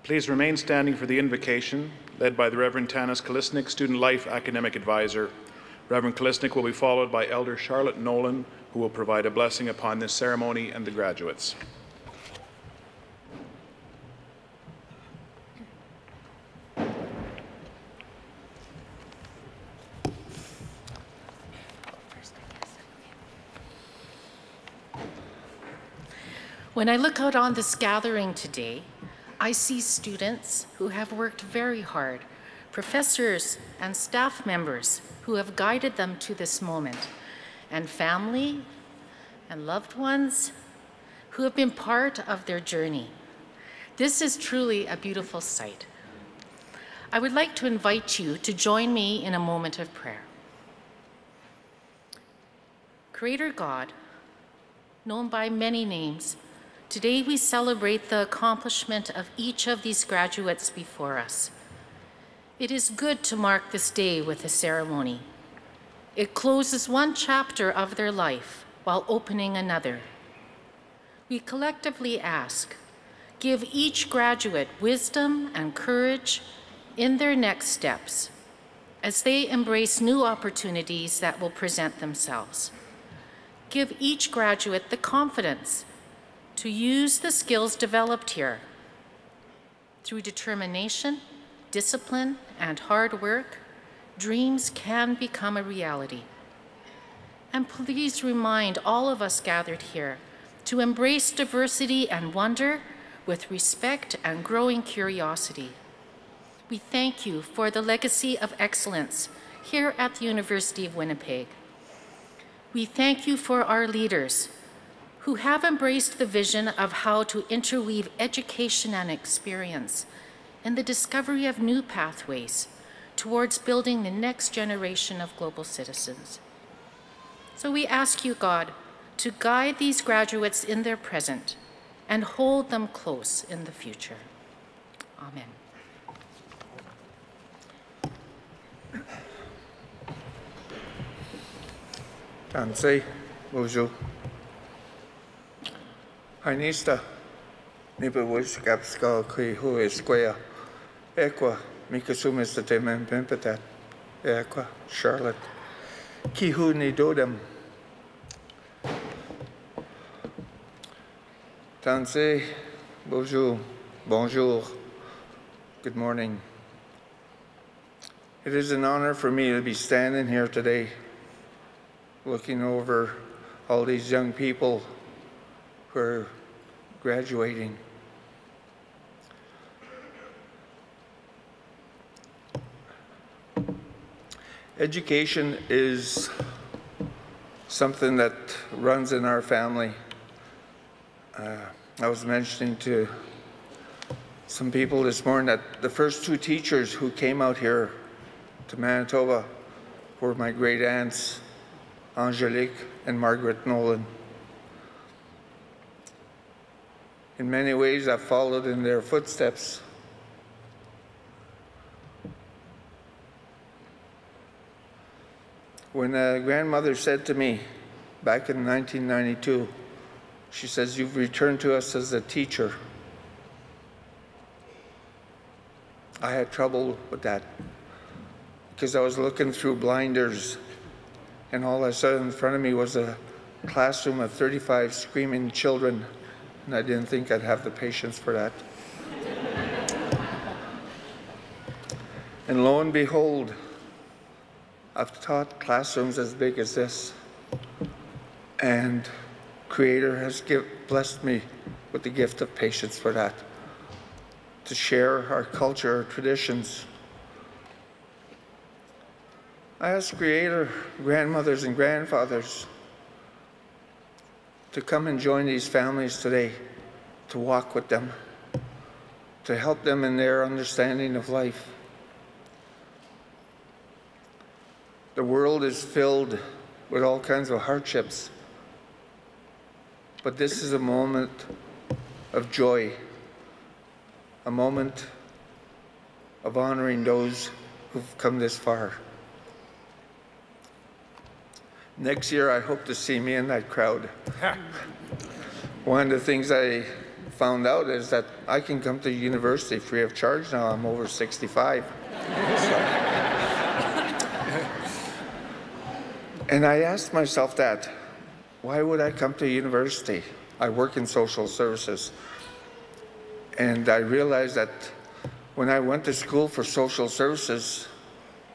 Please remain standing for the invocation, led by the Reverend Tanis Kolisnik, Student Life Academic Advisor. Reverend Kolisnik will be followed by Elder Charlotte Nolan, who will provide a blessing upon this ceremony and the graduates. When I look out on this gathering today, I see students who have worked very hard, professors and staff members who have guided them to this moment, and family and loved ones who have been part of their journey. This is truly a beautiful sight. I would like to invite you to join me in a moment of prayer. Creator God, known by many names, today we celebrate the accomplishment of each of these graduates before us. It is good to mark this day with a ceremony. It closes one chapter of their life while opening another. We collectively ask, give each graduate wisdom and courage in their next steps as they embrace new opportunities that will present themselves. Give each graduate the confidence to use the skills developed here. Through determination, discipline, and hard work, dreams can become a reality. And please remind all of us gathered here to embrace diversity and wonder with respect and growing curiosity. We thank you for the legacy of excellence here at the University of Winnipeg. We thank you for our leaders who have embraced the vision of how to interweave education and experience in the discovery of new pathways towards building the next generation of global citizens. So we ask you, God, to guide these graduates in their present and hold them close in the future. Amen. Tansi, bonjour. Hainista, nipa wiskapska kui hu square. Equa, mikasumis the temen pimpatat. Equa, Charlotte. Ki hu ni dodam. Tansi, bonjour, bonjour. Good morning. It is an honor for me to be standing here today, looking over all these young people who are graduating. Education is something that runs in our family. I was mentioning to some people this morning that the first two teachers who came out here to Manitoba were my great aunts, Angelique and Margaret Nolan. In many ways, I've followed in their footsteps. When a grandmother said to me back in 1992, she says, "You've returned to us as a teacher." I had trouble with that because I was looking through blinders and all I saw in front of me was a classroom of 35 screaming children, and I didn't think I'd have the patience for that. And lo and behold, I've taught classrooms as big as this, and Creator has blessed me with the gift of patience for that, to share our culture, our traditions. I ask Creator, grandmothers and grandfathers, to come and join these families today, to walk with them, to help them in their understanding of life. The world is filled with all kinds of hardships, but this is a moment of joy, a moment of honoring those who've come this far. Next year, I hope to see me in that crowd. One of the things I found out is that I can come to university free of charge now. I'm over 65. And I asked myself that, why would I come to university? I work in social services. And I realized that when I went to school for social services,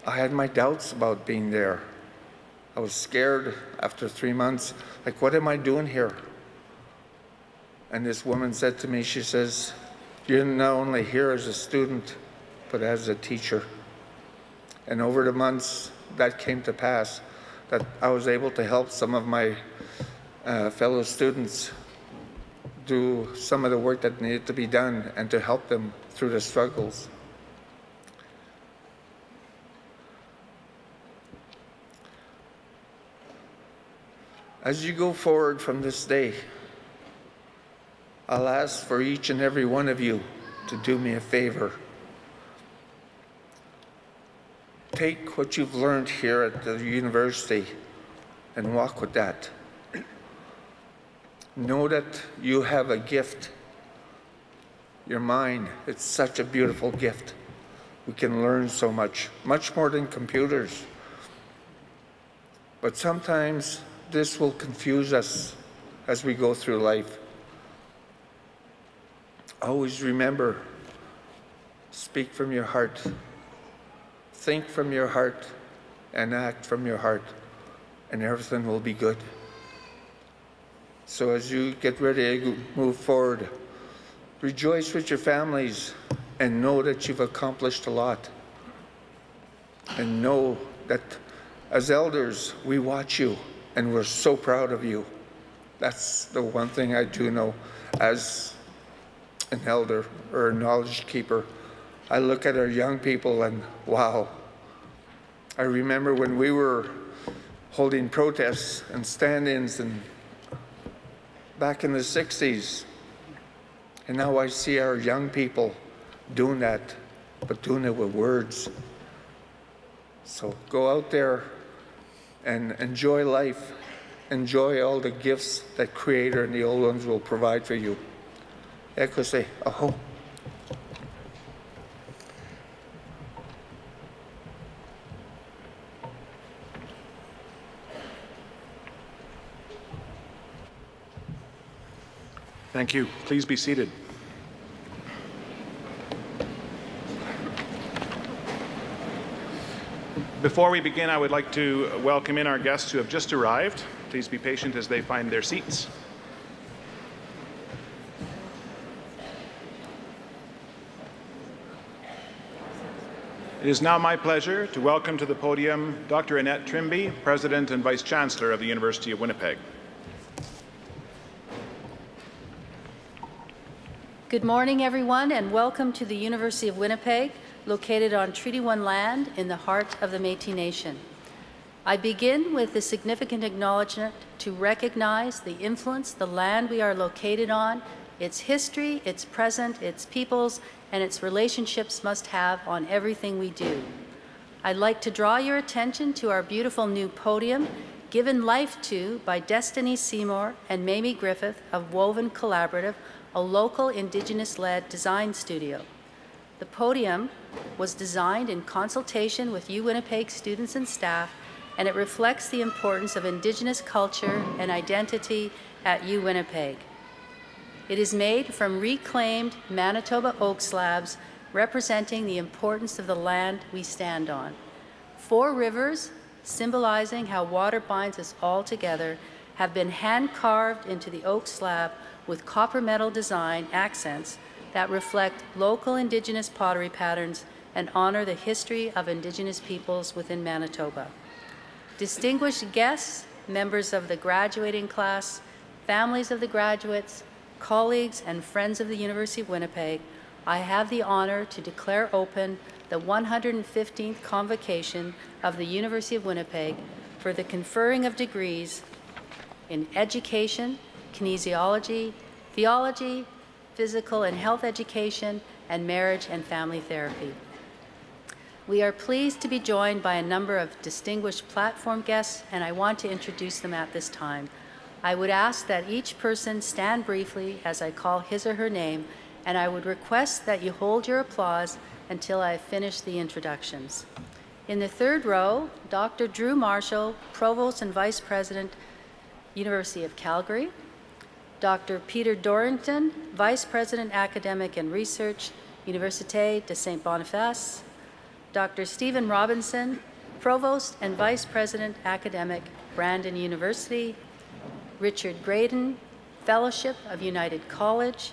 I had my doubts about being there. I was scared after 3 months, like, what am I doing here? And this woman said to me, she says, you're not only here as a student, but as a teacher. And over the months, that came to pass, that I was able to help some of my fellow students do some of the work that needed to be done and to help them through the struggles. As you go forward from this day, I'll ask for each and every one of you to do me a favor. Take what you've learned here at the university and walk with that. Know that you have a gift. Your mind, it's such a beautiful gift. We can learn so much, much more than computers. But sometimes this will confuse us as we go through life. Always remember, speak from your heart, think from your heart, and act from your heart, and everything will be good. So as you get ready to move forward, rejoice with your families and know that you've accomplished a lot. And know that as elders, we watch you and we're so proud of you. That's the one thing I do know as an elder or a knowledge keeper. I look at our young people and wow. I remember when we were holding protests and stand-ins and back in the 60s, and now I see our young people doing that, but doing it with words. So go out there and enjoy life, enjoy all the gifts that Creator and the old ones will provide for you. Ekose, aho. Thank you. Please be seated. Before we begin, I would like to welcome in our guests who have just arrived. Please be patient as they find their seats. It is now my pleasure to welcome to the podium Dr. Annette Trimby, President and Vice Chancellor of the University of Winnipeg. Good morning, everyone, and welcome to the University of Winnipeg, located on Treaty 1 land in the heart of the Métis Nation. I begin with a significant acknowledgement to recognize the influence the land we are located on, its history, its present, its peoples, and its relationships must have on everything we do. I'd like to draw your attention to our beautiful new podium, given life to by Destiny Seymour and Mamie Griffith of Woven Collaborative, a local Indigenous-led design studio. The podium was designed in consultation with UWinnipeg students and staff, and it reflects the importance of Indigenous culture and identity at UWinnipeg. It is made from reclaimed Manitoba oak slabs representing the importance of the land we stand on. 4 rivers, symbolizing how water binds us all together, have been hand-carved into the oak slab with copper metal design accents that reflect local Indigenous pottery patterns and honor the history of Indigenous peoples within Manitoba. Distinguished guests, members of the graduating class, families of the graduates, colleagues and friends of the University of Winnipeg, I have the honor to declare open the 115th Convocation of the University of Winnipeg for the conferring of degrees in education, kinesiology, theology, physical and health education, and marriage and family therapy. We are pleased to be joined by a number of distinguished platform guests, and I want to introduce them at this time. I would ask that each person stand briefly as I call his or her name, and I would request that you hold your applause until I finish the introductions. In the third row, Dr. Drew Marshall, Provost and Vice President, University of Calgary. Dr. Peter Dorrington, Vice President, Academic and Research, Université de Saint-Boniface. Dr. Stephen Robinson, Provost and Vice President, Academic, Brandon University. Richard Graydon, Fellowship of United College.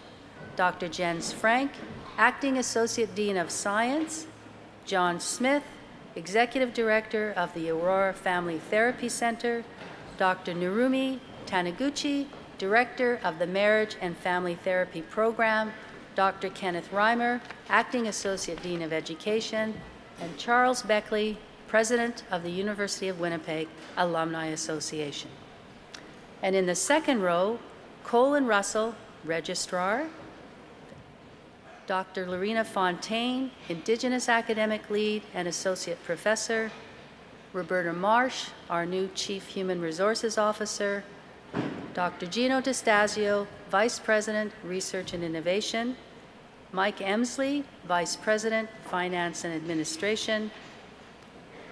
Dr. Jens Frank, Acting Associate Dean of Science. John Smith, Executive Director of the Aurora Family Therapy Center. Dr. Narumi Taniguchi, Director of the Marriage and Family Therapy Program. Dr. Kenneth Reimer, Acting Associate Dean of Education. And Charles Beckley, President of the University of Winnipeg Alumni Association. And in the second row, Colin Russell, Registrar. Dr. Lorena Fontaine, Indigenous Academic Lead and Associate Professor. Roberta Marsh, our new Chief Human Resources Officer. Dr. Gino DeStasio, Vice President, Research and Innovation. Mike Emsley, Vice President, Finance and Administration.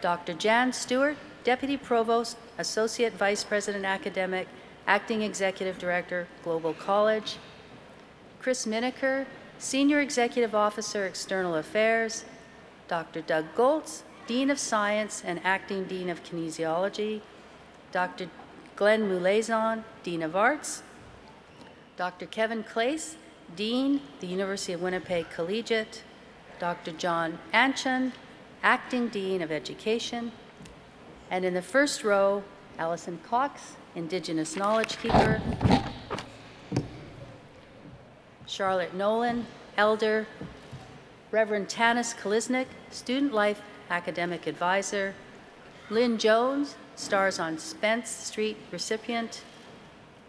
Dr. Jan Stewart, Deputy Provost, Associate Vice President Academic, Acting Executive Director, Global College. Chris Miniker, Senior Executive Officer, External Affairs. Dr. Doug Goltz, Dean of Science and Acting Dean of Kinesiology. Dr. Glenn Moulazon, Dean of Arts. Dr. Kevin Clace, Dean, the University of Winnipeg Collegiate. Dr. John Anchan, Acting Dean of Education. And in the first row, Alison Cox, Indigenous Knowledge Keeper. Charlotte Nolan, Elder. Reverend Tanis Kalisnik, Student Life Academic Advisor. Lynn Jones, Stars on Spence Street recipient.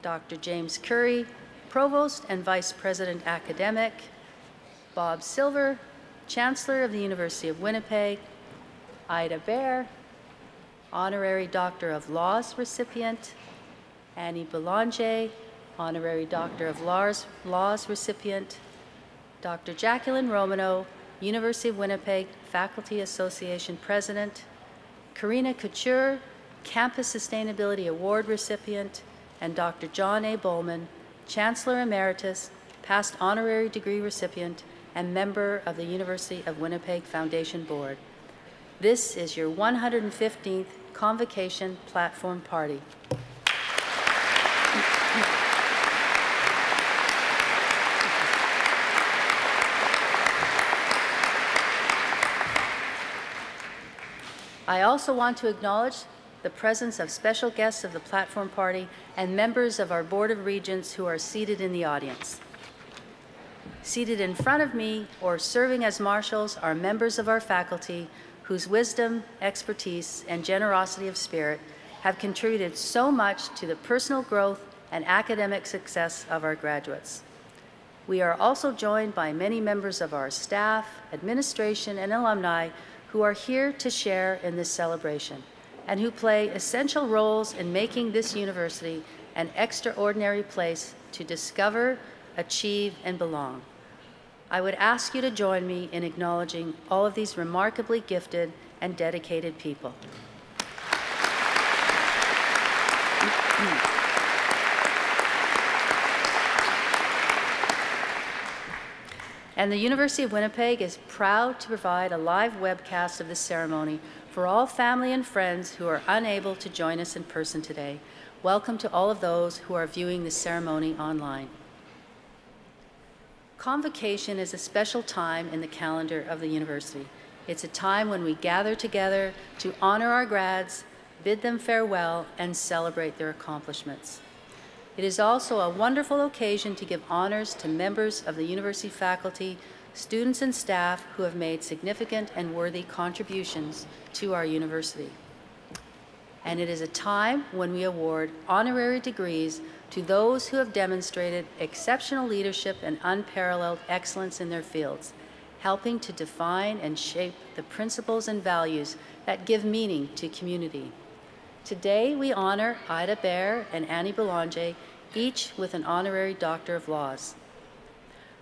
Dr. James Curry, Provost and Vice President Academic. Bob Silver, Chancellor of the University of Winnipeg. Ida Baer, Honorary Doctor of Laws recipient. Annie Boulanger, Honorary Doctor of Laws recipient. Dr. Jacqueline Romano, University of Winnipeg Faculty Association President. Karina Couture, Campus Sustainability Award recipient. And Dr. John A. Bowman, Chancellor Emeritus, past honorary degree recipient, and member of the University of Winnipeg Foundation Board. This is your 115th Convocation Platform Party. I also want to acknowledge the presence of special guests of the Platform Party and members of our Board of Regents who are seated in the audience. Seated in front of me or serving as marshals are members of our faculty whose wisdom, expertise, and generosity of spirit have contributed so much to the personal growth and academic success of our graduates. We are also joined by many members of our staff, administration, and alumni who are here to share in this celebration and who play essential roles in making this university an extraordinary place to discover, achieve, and belong. I would ask you to join me in acknowledging all of these remarkably gifted and dedicated people. And the University of Winnipeg is proud to provide a live webcast of this ceremony for all family and friends who are unable to join us in person today. Welcome to all of those who are viewing the ceremony online. Convocation is a special time in the calendar of the university. It's a time when we gather together to honor our grads, bid them farewell, and celebrate their accomplishments. It is also a wonderful occasion to give honors to members of the university faculty, students and staff who have made significant and worthy contributions to our university. And it is a time when we award honorary degrees to those who have demonstrated exceptional leadership and unparalleled excellence in their fields, helping to define and shape the principles and values that give meaning to community. Today, we honor Ida Baer and Annie Boulanger, each with an Honorary Doctor of Laws.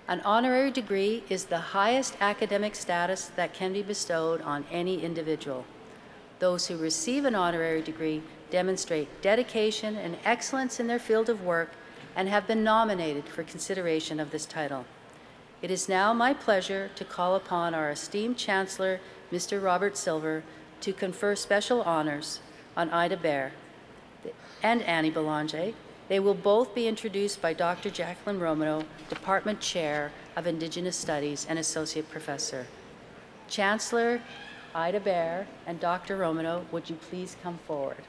An honorary degree is the highest academic status that can be bestowed on any individual. Those who receive an honorary degree demonstrate dedication and excellence in their field of work and have been nominated for consideration of this title. It is now my pleasure to call upon our esteemed Chancellor, Mr. Robert Silver, to confer special honors on Ida Baer and Annie Boulanger. They will both be introduced by Dr. Jacqueline Romano, Department Chair of Indigenous Studies and Associate Professor. Chancellor Ida Baer and Dr. Romano, would you please come forward?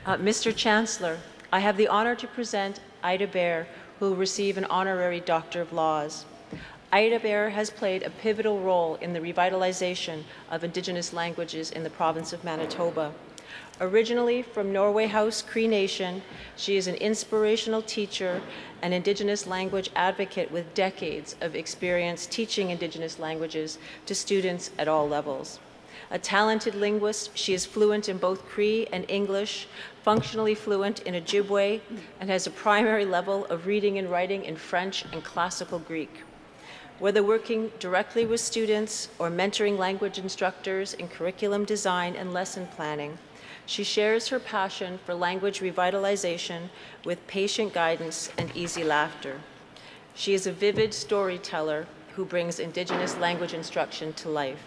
Mr. Chancellor, I have the honor to present Ida Baer, who will receive an Honorary Doctor of Laws. Ida Baer has played a pivotal role in the revitalization of Indigenous languages in the province of Manitoba. Originally from Norway House Cree Nation, she is an inspirational teacher and Indigenous language advocate with decades of experience teaching Indigenous languages to students at all levels. A talented linguist, she is fluent in both Cree and English, functionally fluent in Ojibwe, and has a primary level of reading and writing in French and classical Greek. Whether working directly with students or mentoring language instructors in curriculum design and lesson planning, she shares her passion for language revitalization with patient guidance and easy laughter. She is a vivid storyteller who brings Indigenous language instruction to life.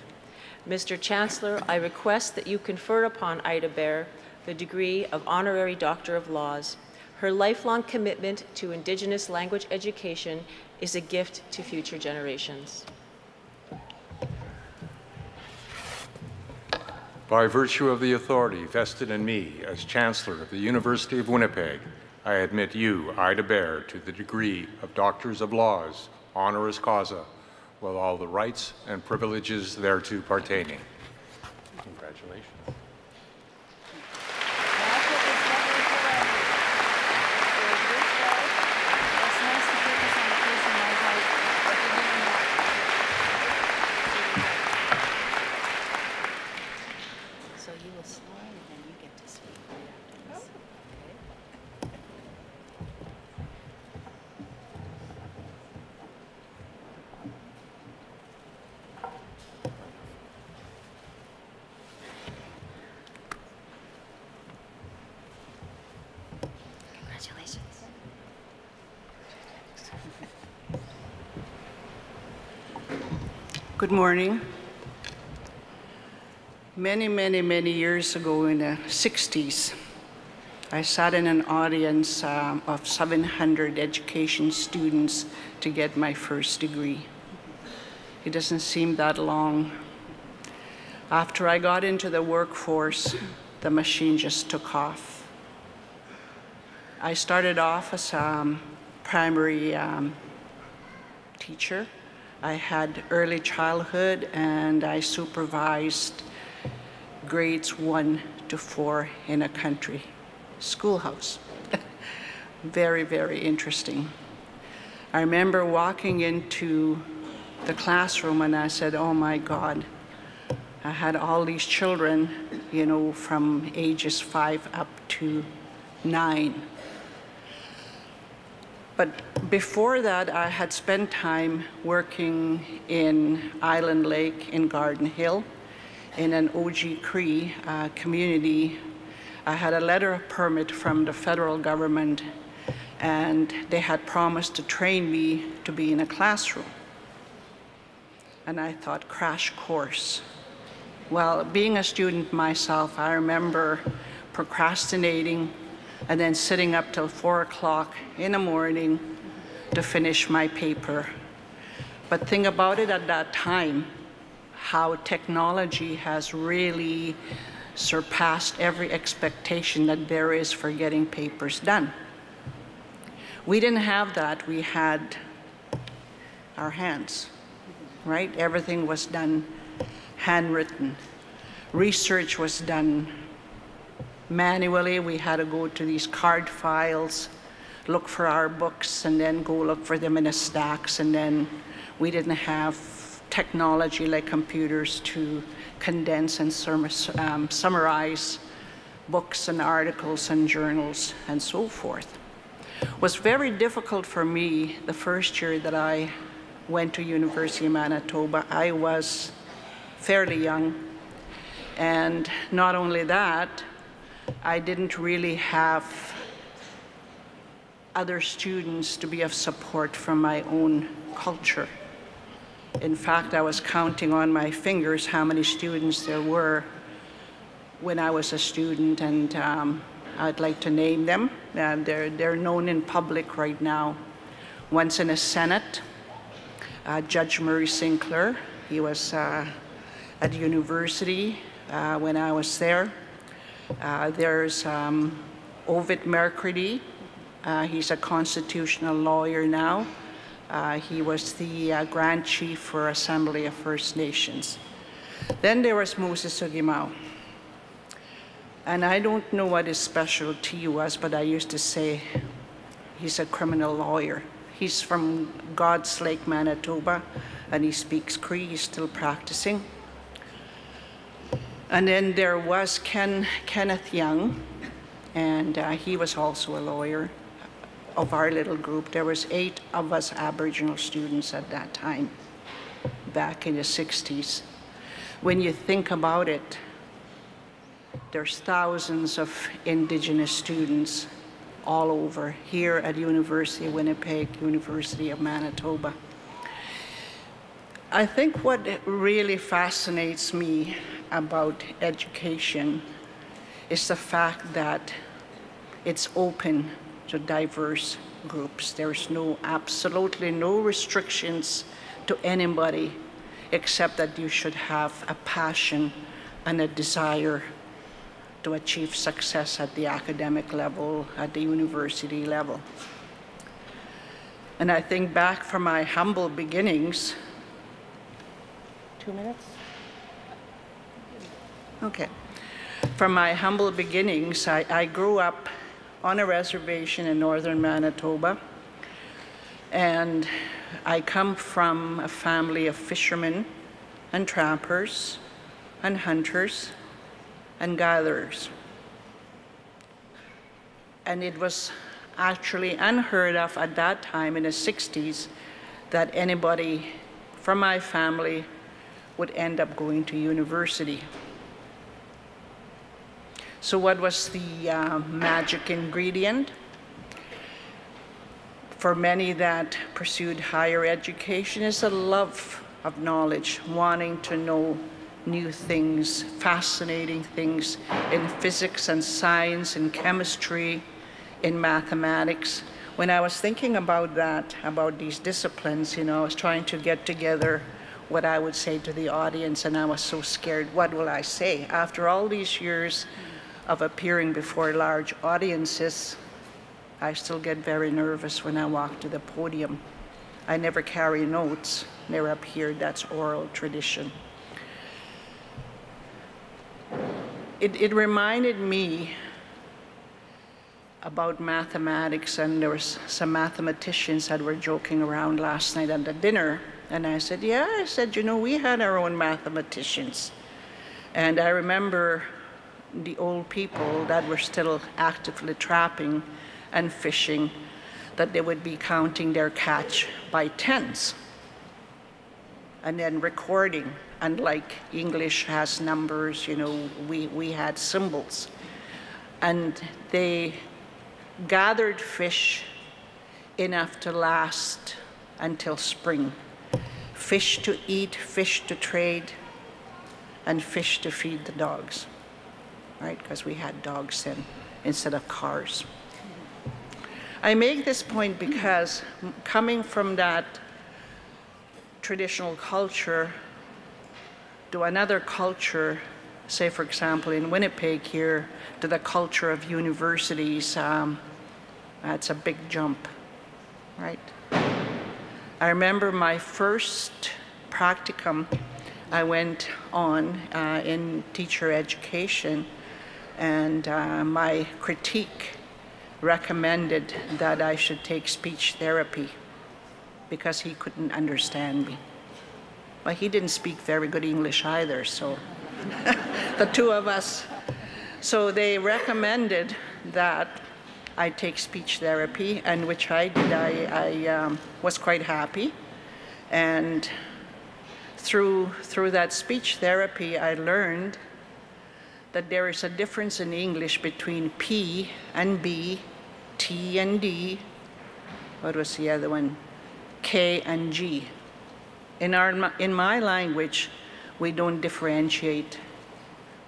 Mr. Chancellor, I request that you confer upon Ida Baer the degree of Honorary Doctor of Laws. Her lifelong commitment to Indigenous language education is a gift to future generations. By virtue of the authority vested in me as Chancellor of the University of Winnipeg, I admit you, Ida Baer, to the degree of Doctors of Laws, honoris causa, with all the rights and privileges thereto pertaining. Congratulations. So you will slide and then you get to speak right after this. Congratulations. Good morning. Many years ago in the 60s, I sat in an audience of 700 education students to get my first degree. It doesn't seem that long. After I got into the workforce, the machine just took off. I started off as a primary teacher. I had early childhood and I supervised grades 1 to 4 in a country schoolhouse. Very interesting. I remember walking into the classroom and I said, oh my God, I had all these children, you know, from ages 5 up to 9. But before that, I had spent time working in Island Lake in Garden Hill in an OG Cree community. I had a letter of permit from the federal government and they had promised to train me to be in a classroom. And I thought, crash course. Well, being a student myself, I remember procrastinating and then sitting up till 4 o'clock in the morning to finish my paper. But think about it at that time, how technology has really surpassed every expectation that there is for getting papers done. We didn't have that, we had our hands, right? Everything was done handwritten. Research was done manually. We had to go to these card files, look for our books and then go look for them in the stacks, and then we didn't have technology like computers to condense and summarize books and articles and journals and so forth. It was very difficult for me the first year that I went to University of Manitoba. I was fairly young, and not only that, I didn't really have other students to be of support from my own culture. In fact, I was counting on my fingers how many students there were when I was a student, and I'd like to name them. They're known in public right now. One's in the Senate, Judge Murray Sinclair. He was at university when I was there. There's Ovid Mercredi. He's a constitutional lawyer now. He was the Grand Chief for Assembly of First Nations. Then there was Moses Ugimau. And I don't know what his specialty was, but I used to say he's a criminal lawyer. He's from God's Lake, Manitoba, and he speaks Cree. He's still practicing. And then there was Kenneth Young, and he was also a lawyer. Of our little group, there was 8 of us Aboriginal students at that time, back in the 60s. When you think about it, there's thousands of Indigenous students all over here at University of Winnipeg, University of Manitoba. I think what really fascinates me about education is the fact that it's open to diverse groups. There's absolutely no restrictions to anybody, except that you should have a passion and a desire to achieve success at the academic level, at the university level. And I think back from my humble beginnings. 2 minutes? Okay. From my humble beginnings, I grew up on a reservation in northern Manitoba, and I come from a family of fishermen and trappers and hunters and gatherers. And it was actually unheard of at that time in the 60s that anybody from my family would end up going to university. So what was the magic ingredient? For many that pursued higher education is a love of knowledge, wanting to know new things, fascinating things in physics and science and chemistry, in mathematics. When I was thinking about that, about these disciplines, I was trying to get together what I would say to the audience, and I was so scared, what will I say? After all these years of appearing before large audiences, I still get very nervous when I walk to the podium. I never carry notes. They're up here, that's oral tradition. It reminded me about mathematics, and there was some mathematicians that were joking around last night at the dinner, and I said, we had our own mathematicians. And I remember the old people that were still actively trapping and fishing, that they would be counting their catch by tens and then recording. And like English has numbers, we had symbols. And they gathered fish enough to last until spring. Fish to eat, fish to trade, and fish to feed the dogs, right? Because we had dogs then instead of cars. I make this point because coming from that traditional culture to another culture, say for example in Winnipeg here, to the culture of universities, that's a big jump, right? I remember my first practicum I went on in teacher education, and my critique recommended that I should take speech therapy because he couldn't understand me. But he didn't speak very good English either, so the two of us. So they recommended that I take speech therapy, and which I did. I was quite happy. And through that speech therapy, I learned that there is a difference in English between P and B, T and D, what was the other one? K and G. In my language, we don't differentiate.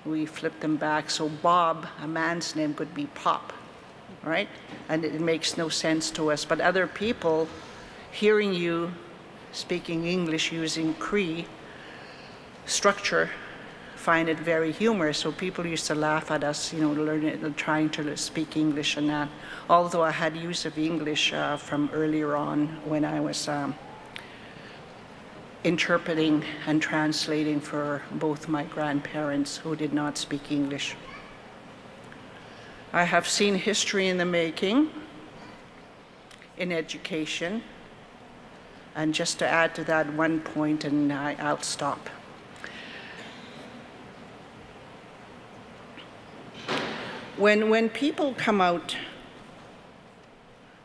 We flip them back. So Bob, a man's name, could be Pop, right? And it makes no sense to us. But other people, hearing you speaking English using Cree structure, find it very humorous. So people used to laugh at us, trying to speak English and that. Although I had use of English from earlier on when I was interpreting and translating for both my grandparents who did not speak English. I have seen history in the making in education. And just to add to that one point, and I'll stop. When people come out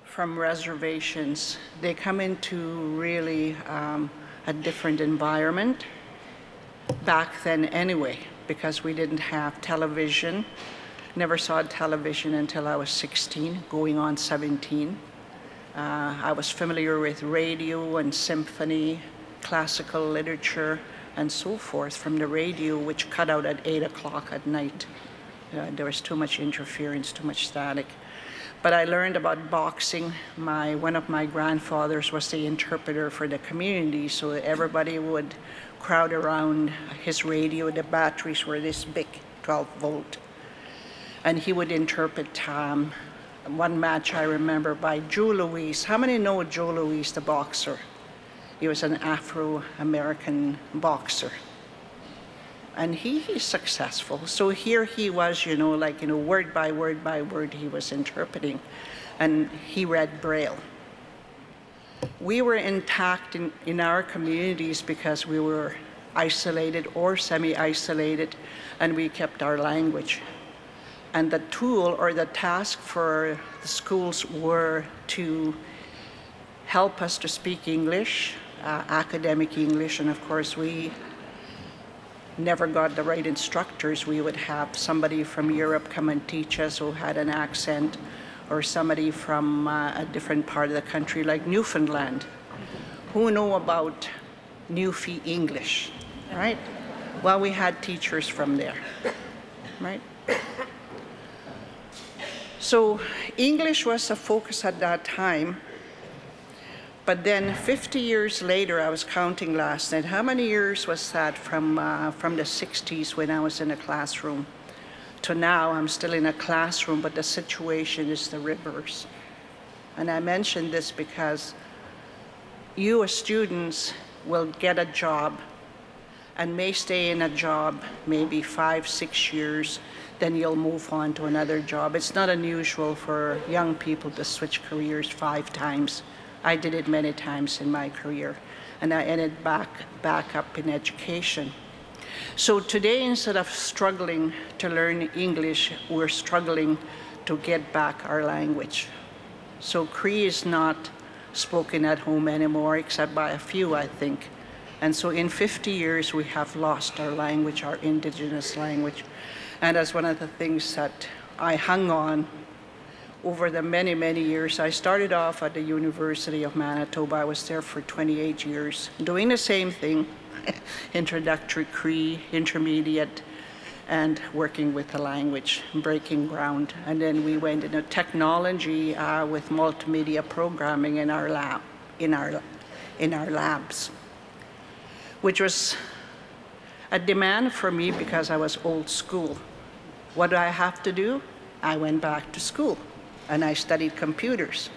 from reservations, they come into really a different environment back then anyway, because we didn't have television. Never saw television until I was 16, going on 17. I was familiar with radio and symphony, classical literature, and so forth from the radio, which cut out at 8 o'clock at night. There was too much interference, too much static. But I learned about boxing. One of my grandfathers was the interpreter for the community, so everybody would crowd around his radio. The batteries were this big, 12 volt. And he would interpret one match I remember by Joe Louis. How many know Joe Louis, the boxer? He was an Afro-American boxer. And he's successful. So here he was, word by word by word he was interpreting. And he read Braille. We were intact in our communities because we were isolated or semi-isolated, and we kept our language. And the tool or the task for the schools were to help us to speak English, academic English, and of course we never got the right instructors. We would have somebody from Europe come and teach us who had an accent, or somebody from a different part of the country like Newfoundland, who know about Newfie English, right? Well, we had teachers from there, right? So English was a focus at that time. But then 50 years later, I was counting last night, how many years was that from the 60s when I was in a classroom to now? I'm still in a classroom, but the situation is the reverse. And I mention this because you as students will get a job and may stay in a job maybe 5, 6 years, then you'll move on to another job. It's not unusual for young people to switch careers 5 times. I did it many times in my career, and I ended back up in education. So today, instead of struggling to learn English, we're struggling to get back our language. So Cree is not spoken at home anymore, except by a few, I think. And so in 50 years, we have lost our language, our indigenous language. And that's one of the things that I hung on over the many, many years. I started off at the University of Manitoba. I was there for 28 years, doing the same thing, introductory Cree, intermediate, and working with the language, breaking ground. And then we went into technology with multimedia programming in our labs, which was a demand for me because I was old school. What did I have to do? I went back to school and I studied computers,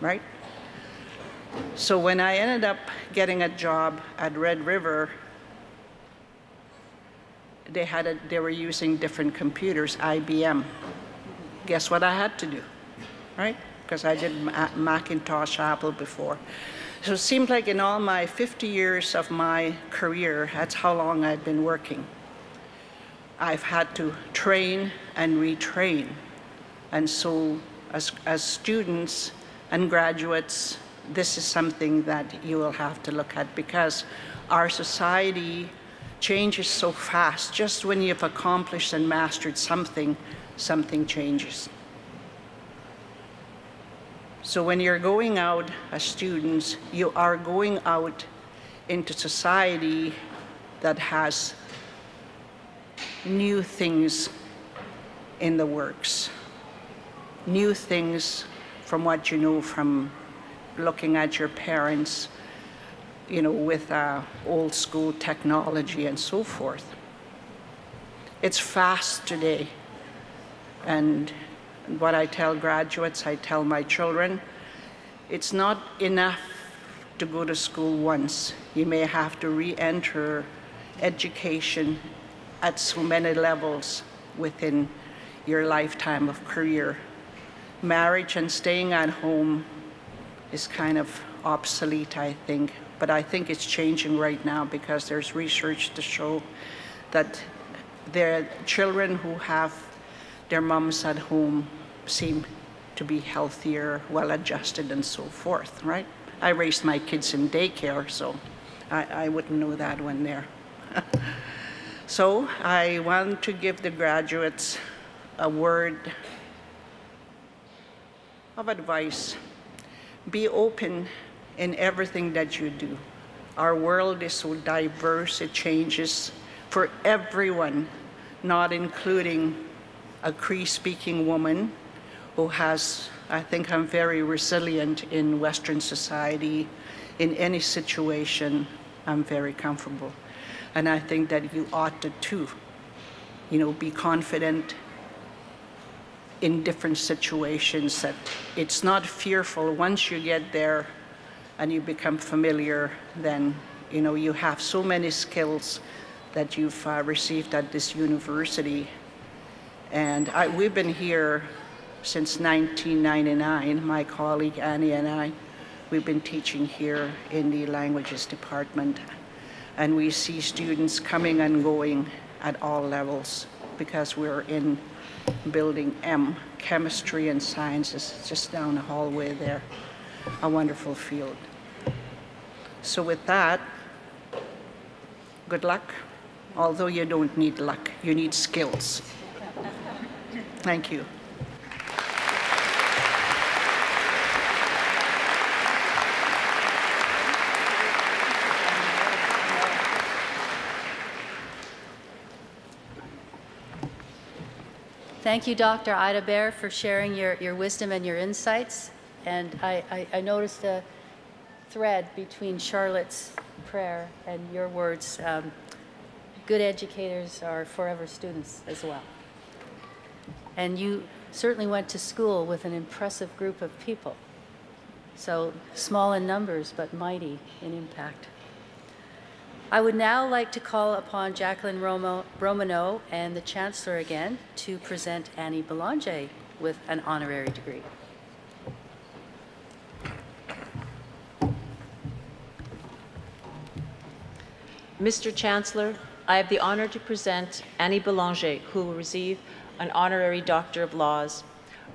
right? So when I ended up getting a job at Red River, they were using different computers, IBM. Guess what I had to do? right? Because I did Macintosh Apple before. So it seemed like in all my 50 years of my career, that's how long I've been working. I've had to train and retrain. And so as students and graduates, this is something that you will have to look at, because our society changes so fast. Just when you've accomplished and mastered something, something changes. So when you're going out as students, you are going out into society that has new things in the works, new things from what you know from looking at your parents, you know, with old school technology and so forth. It's fast today. And what I tell graduates, I tell my children, it's not enough to go to school once. You may have to re-enter education at so many levels within your lifetime of career. Marriage and staying at home is kind of obsolete, I think. But I think it's changing right now, because there's research to show that there are children who have their moms at home seem to be healthier, well-adjusted, and so forth, right? I raised my kids in daycare, so I wouldn't know that one there. So I want to give the graduates a word of advice. Be open in everything that you do. Our world is so diverse, it changes for everyone, not including a Cree-speaking woman who has, I think I'm very resilient in Western society. In any situation, I'm very comfortable. And I think that you ought to too, you know, be confident in different situations, that it's not fearful. Once you get there and you become familiar, then, you know, you have so many skills that you've received at this university. And we've been here since 1999, my colleague Annie and I. We've been teaching here in the languages department. And we see students coming and going at all levels, because we're in building M, chemistry and sciences, just down the hallway there. A wonderful field. So with that, good luck. Although you don't need luck, you need skills. Thank you. Thank you, Dr. Ida Baer, for sharing your wisdom and your insights. And I noticed a thread between Charlotte's prayer and your words. Good educators are forever students as well. And you certainly went to school with an impressive group of people. So small in numbers, but mighty in impact. I would now like to call upon Jacqueline Romano and the Chancellor again to present Annie Boulanger with an honorary degree. Mr. Chancellor, I have the honor to present Annie Boulanger, who will receive an Honorary Doctor of Laws.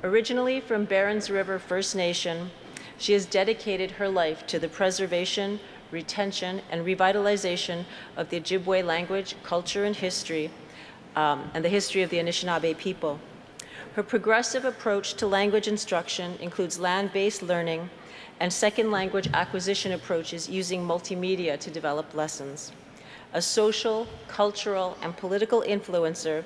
Originally from Barons River First Nation, she has dedicated her life to the preservation, retention, and revitalization of the Ojibwe language, culture, and history, and the history of the Anishinaabe people. Her progressive approach to language instruction includes land-based learning and second language acquisition approaches using multimedia to develop lessons. A social, cultural, and political influencer,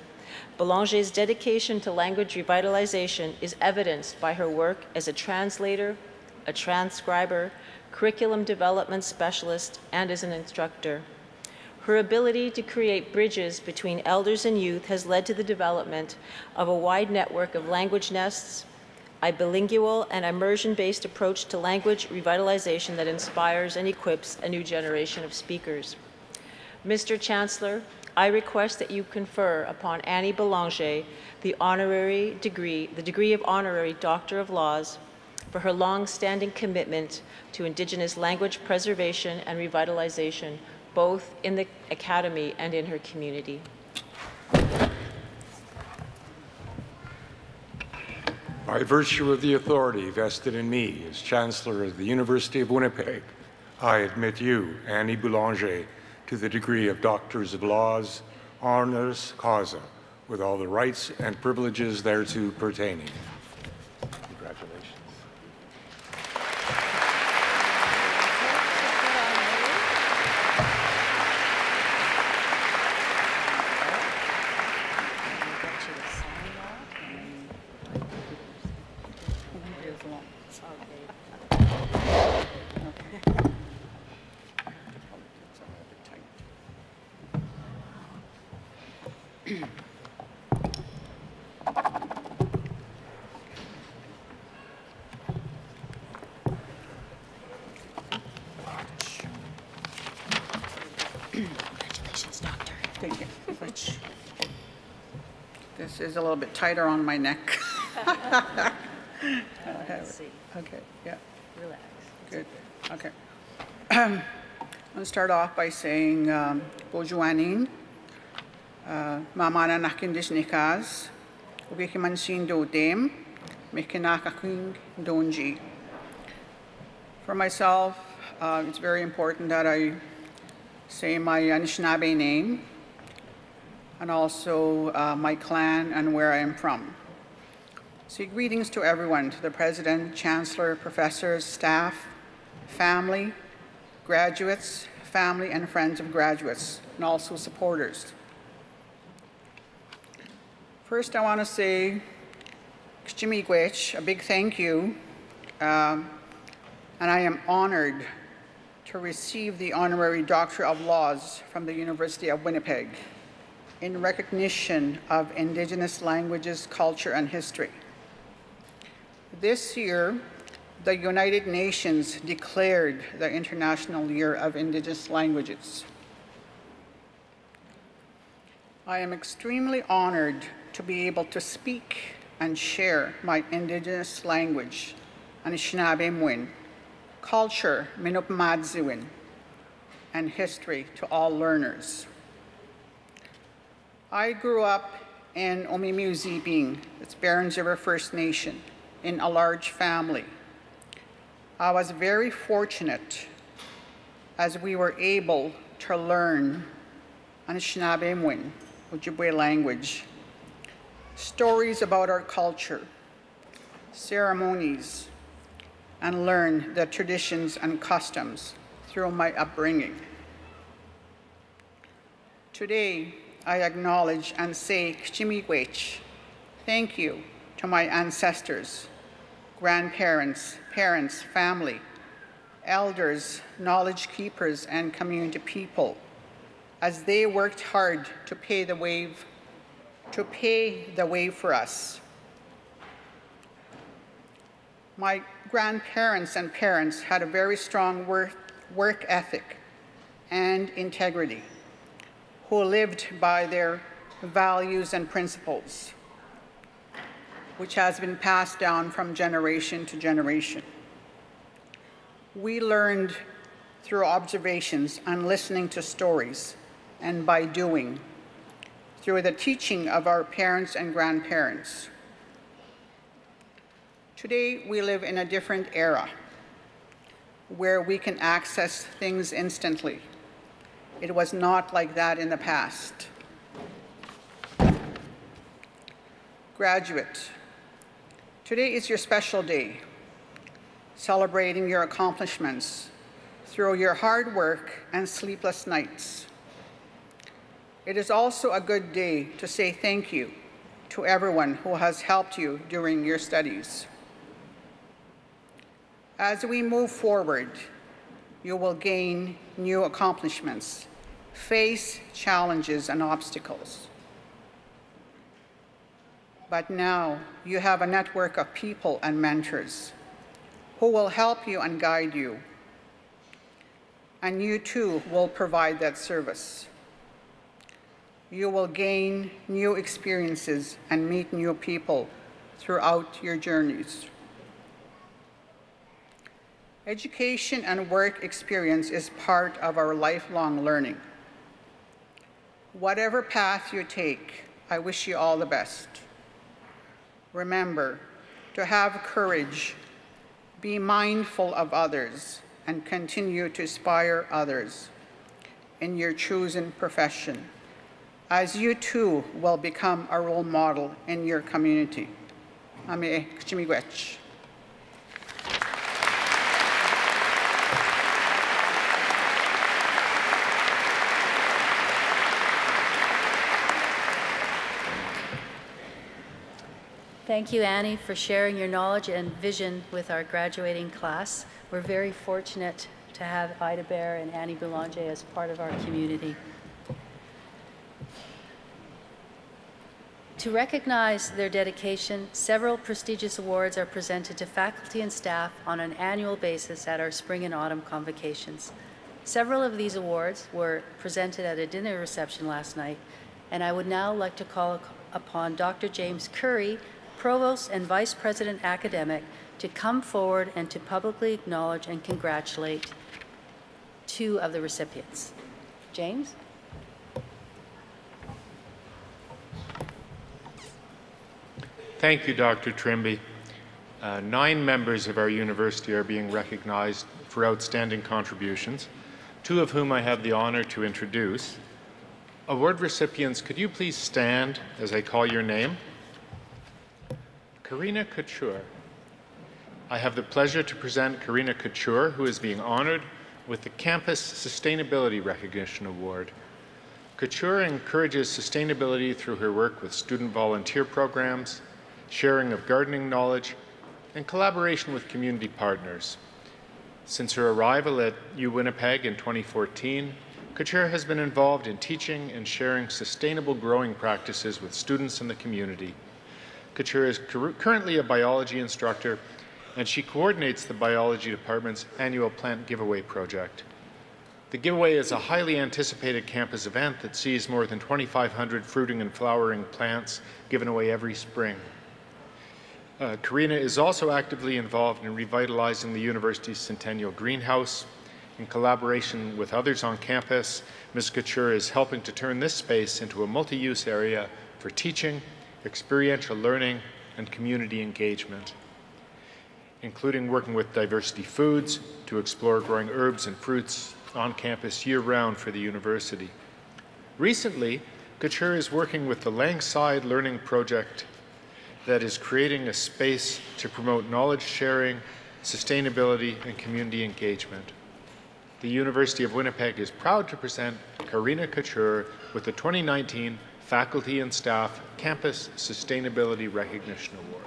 Boulanger's dedication to language revitalization is evidenced by her work as a translator, a transcriber, curriculum development specialist, and as an instructor. Her ability to create bridges between elders and youth has led to the development of a wide network of language nests, a bilingual and immersion-based approach to language revitalization that inspires and equips a new generation of speakers. Mr. Chancellor, I request that you confer upon Annie Boulanger the degree of Honorary Doctor of Laws for her long-standing commitment to Indigenous language preservation and revitalization, both in the Academy and in her community. By virtue of the authority vested in me as Chancellor of the University of Winnipeg, I admit you, Annie Boulanger, to the degree of Doctors of Laws, honoris causa, with all the rights and privileges thereto pertaining. Congratulations. Congratulations, Doctor. Thank you. This is a little bit tighter on my neck. Let's see. Okay, yeah, Relax. good. Okay. I'm going to start off by saying, Bojuanin, Mamana Nakindishnikas, Wikimansin do Dem, Mikinakaking Donji. For myself, it's very important that I say my Anishinaabe name and also my clan and where I am from. So greetings to everyone, to the President, Chancellor, professors, staff, family, graduates, family and friends of graduates, and also supporters. First, I want to say, Kshimigwech, a big thank you, and I am honored to receive the Honorary Doctor of Laws from the University of Winnipeg in recognition of Indigenous languages, culture, and history. This year, the United Nations declared the International Year of Indigenous Languages. I am extremely honored to be able to speak and share my Indigenous language, Anishinaabe, culture, Minupmadziwin, and history to all learners. I grew up in Omimiuziping, it's Barons River First Nation, in a large family. I was very fortunate as we were able to learn Anishinaabe, Ojibwe language, stories about our culture, ceremonies, and learn the traditions and customs through my upbringing. Today, I acknowledge and say Kshimigwech, thank you to my ancestors, grandparents, parents, family, elders, knowledge keepers, and community people, as they worked hard to pay the way for us. My grandparents and parents had a very strong work ethic and integrity, who lived by their values and principles, which has been passed down from generation to generation. We learned through observations and listening to stories, and by doing, through the teaching of our parents and grandparents. Today, we live in a different era where we can access things instantly. It was not like that in the past. Graduate, today is your special day, celebrating your accomplishments through your hard work and sleepless nights. It is also a good day to say thank you to everyone who has helped you during your studies. As we move forward, you will gain new accomplishments, face challenges and obstacles. But now you have a network of people and mentors who will help you and guide you. And you too will provide that service. You will gain new experiences and meet new people throughout your journeys. Education and work experience is part of our lifelong learning. Whatever path you take, I wish you all the best. Remember to have courage, be mindful of others, and continue to inspire others in your chosen profession, as you too will become a role model in your community. Ame Kchimigwech. Thank you, Annie, for sharing your knowledge and vision with our graduating class. We're very fortunate to have Ida Bear and Annie Boulanger as part of our community. To recognize their dedication, several prestigious awards are presented to faculty and staff on an annual basis at our spring and autumn convocations. Several of these awards were presented at a dinner reception last night, and I would now like to call upon Dr. James Curry, Provost and Vice President Academic, to come forward and to publicly acknowledge and congratulate two of the recipients. James? Thank you, Dr. Trimby. 9 members of our university are being recognized for outstanding contributions, 2 of whom I have the honor to introduce. Award recipients, could you please stand as I call your name? Karina Couture. I have the pleasure to present Karina Couture, who is being honored with the Campus Sustainability Recognition Award. Couture encourages sustainability through her work with student volunteer programs, sharing of gardening knowledge, and collaboration with community partners. Since her arrival at Winnipeg in 2014, Couture has been involved in teaching and sharing sustainable growing practices with students in the community. Couture is currently a biology instructor, and she coordinates the biology department's annual plant giveaway project. The giveaway is a highly anticipated campus event that sees more than 2,500 fruiting and flowering plants given away every spring. Karina is also actively involved in revitalizing the university's Centennial Greenhouse. In collaboration with others on campus, Ms. Couture is helping to turn this space into a multi-use area for teaching, experiential learning, and community engagement, including working with Diversity Foods to explore growing herbs and fruits on campus year-round for the university. Recently, Couture is working with the Langside Learning Project that is creating a space to promote knowledge sharing, sustainability, and community engagement. The University of Winnipeg is proud to present Karina Couture with the 2019 Faculty and Staff Campus Sustainability Recognition Award.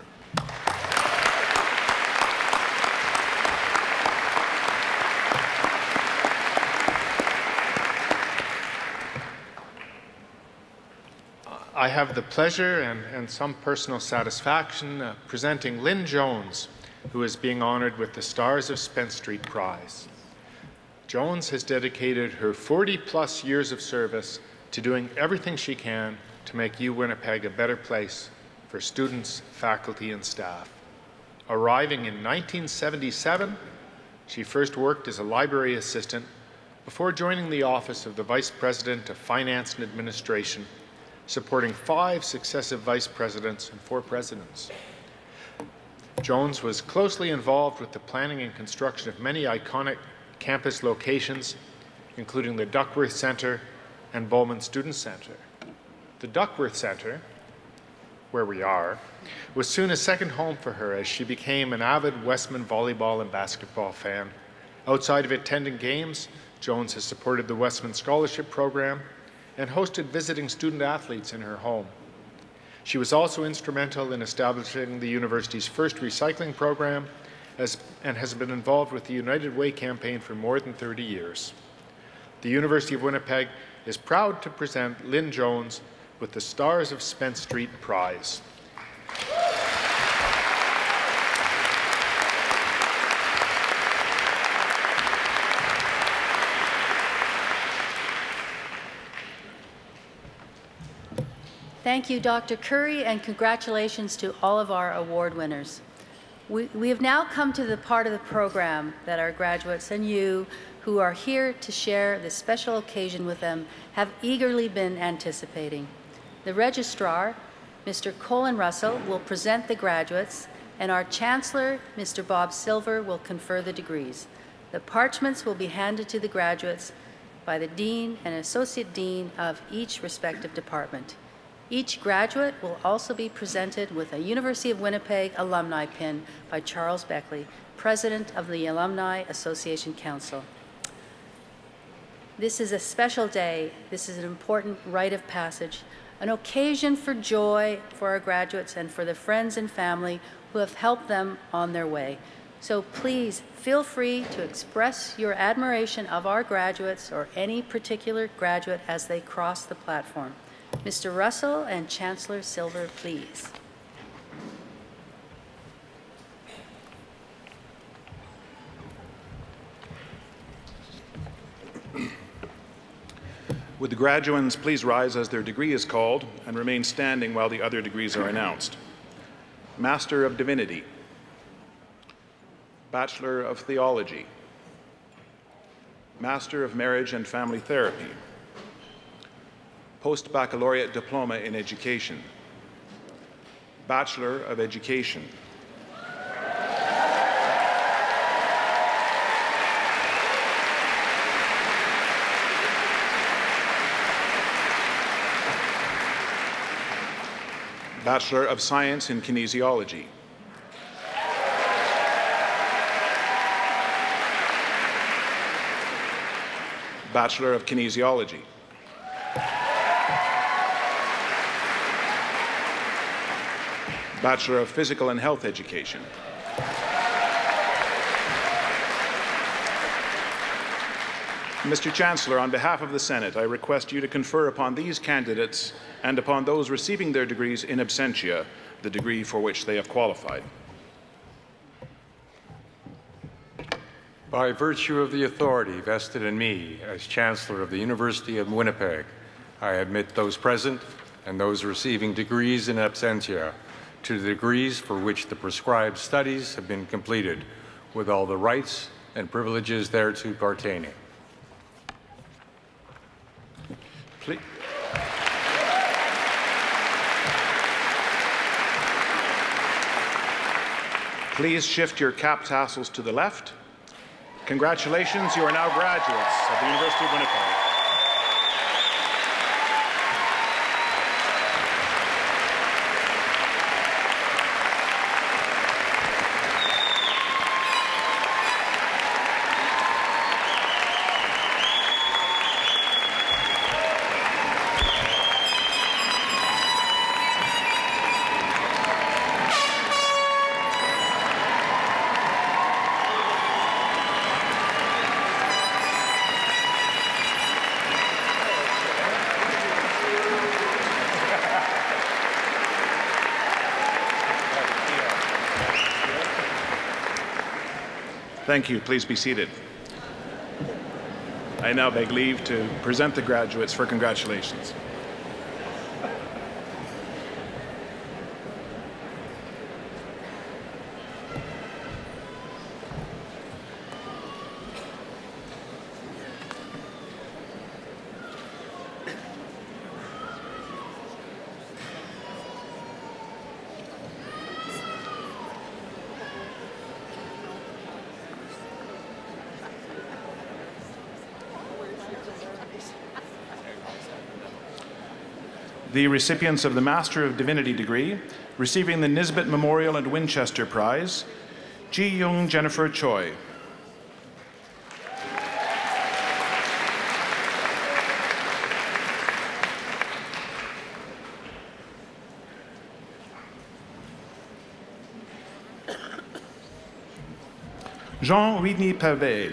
I have the pleasure and some personal satisfaction presenting Lynn Jones, who is being honored with the Stars of Spence Street Prize. Jones has dedicated her 40-plus years of service to doing everything she can to make Winnipeg a better place for students, faculty, and staff. Arriving in 1977, she first worked as a library assistant before joining the office of the Vice President of Finance and Administration, supporting 5 successive vice presidents and 4 presidents. Jones was closely involved with the planning and construction of many iconic campus locations, including the Duckworth Centre and Bowman Student Centre. The Duckworth Centre, where we are, was soon a second home for her as she became an avid Westman volleyball and basketball fan. Outside of attending games, Jones has supported the Westman Scholarship Program and hosted visiting student athletes in her home. She was also instrumental in establishing the university's first recycling program and has been involved with the United Way campaign for more than 30 years. The University of Winnipeg is proud to present Lynn Jones with the Stars of Spence Street Prize. Thank you, Dr. Curry, and congratulations to all of our award winners. We have now come to the part of the program that our graduates and you who are here to share this special occasion with them have eagerly been anticipating. The registrar, Mr. Colin Russell, will present the graduates, and our chancellor, Mr. Bob Silver, will confer the degrees. The parchments will be handed to the graduates by the dean and associate dean of each respective department. Each graduate will also be presented with a University of Winnipeg alumni pin by Charles Beckley, President of the Alumni Association Council. This is a special day. This is an important rite of passage, an occasion for joy for our graduates and for the friends and family who have helped them on their way. So please feel free to express your admiration of our graduates or any particular graduate as they cross the platform. Mr. Russell and Chancellor Silver, please. Would the graduands please rise as their degree is called and remain standing while the other degrees are announced. Master of Divinity, Bachelor of Theology, Master of Marriage and Family Therapy, Post-Baccalaureate Diploma in Education, Bachelor of Education, Bachelor of Science in Kinesiology, Bachelor of Kinesiology, Bachelor of Physical and Health Education, Mr. Chancellor, on behalf of the Senate, I request you to confer upon these candidates and upon those receiving their degrees in absentia the degree for which they have qualified. By virtue of the authority vested in me as Chancellor of the University of Winnipeg, I admit those present and those receiving degrees in absentia to the degrees for which the prescribed studies have been completed, with all the rights and privileges thereto pertaining. Please shift your cap tassels to the left. Congratulations, you are now graduates of the University of Winnipeg. Thank you. Please be seated. I now beg leave to present the graduates for congratulations. The recipients of the Master of Divinity degree, receiving the Nisbet Memorial and Winchester Prize, Ji Young Jennifer Choi. Jean-Whitney Pavel.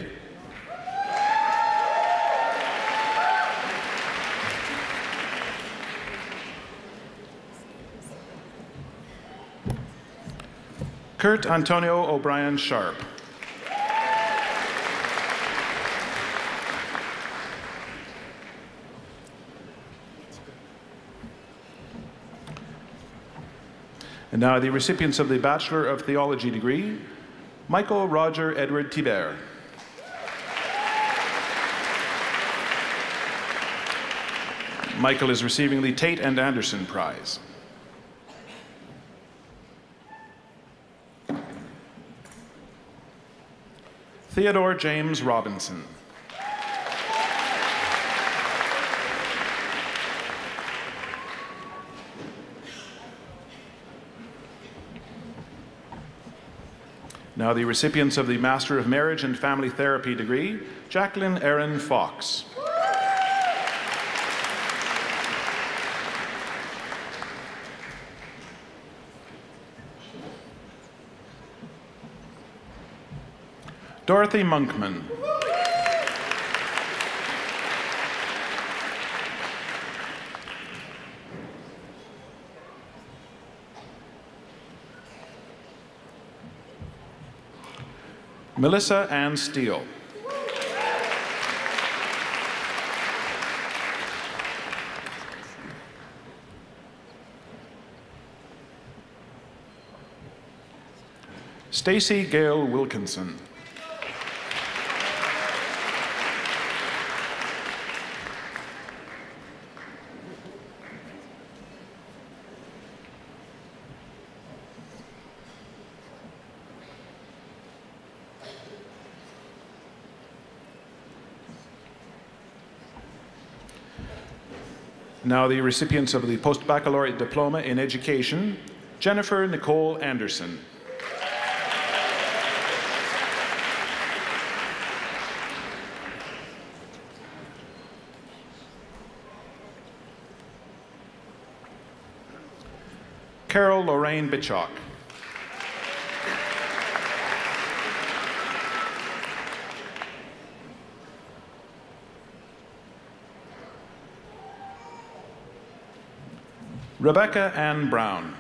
Kurt Antonio O'Brien Sharp. And now the recipients of the Bachelor of Theology degree, Michael Roger Edward Thibert. Michael is receiving the Tate and Anderson Prize. Theodore James Robinson. Now the recipients of the Master of Marriage and Family Therapy degree, Jacqueline Erin Fox. Dorothy Monkman. Melissa Ann Steele. Stacy Gail Wilkinson. Now the recipients of the Post-Baccalaureate Diploma in Education, Jennifer Nicole Anderson. Carol Lorraine Bichok. Rebecca Ann Brown.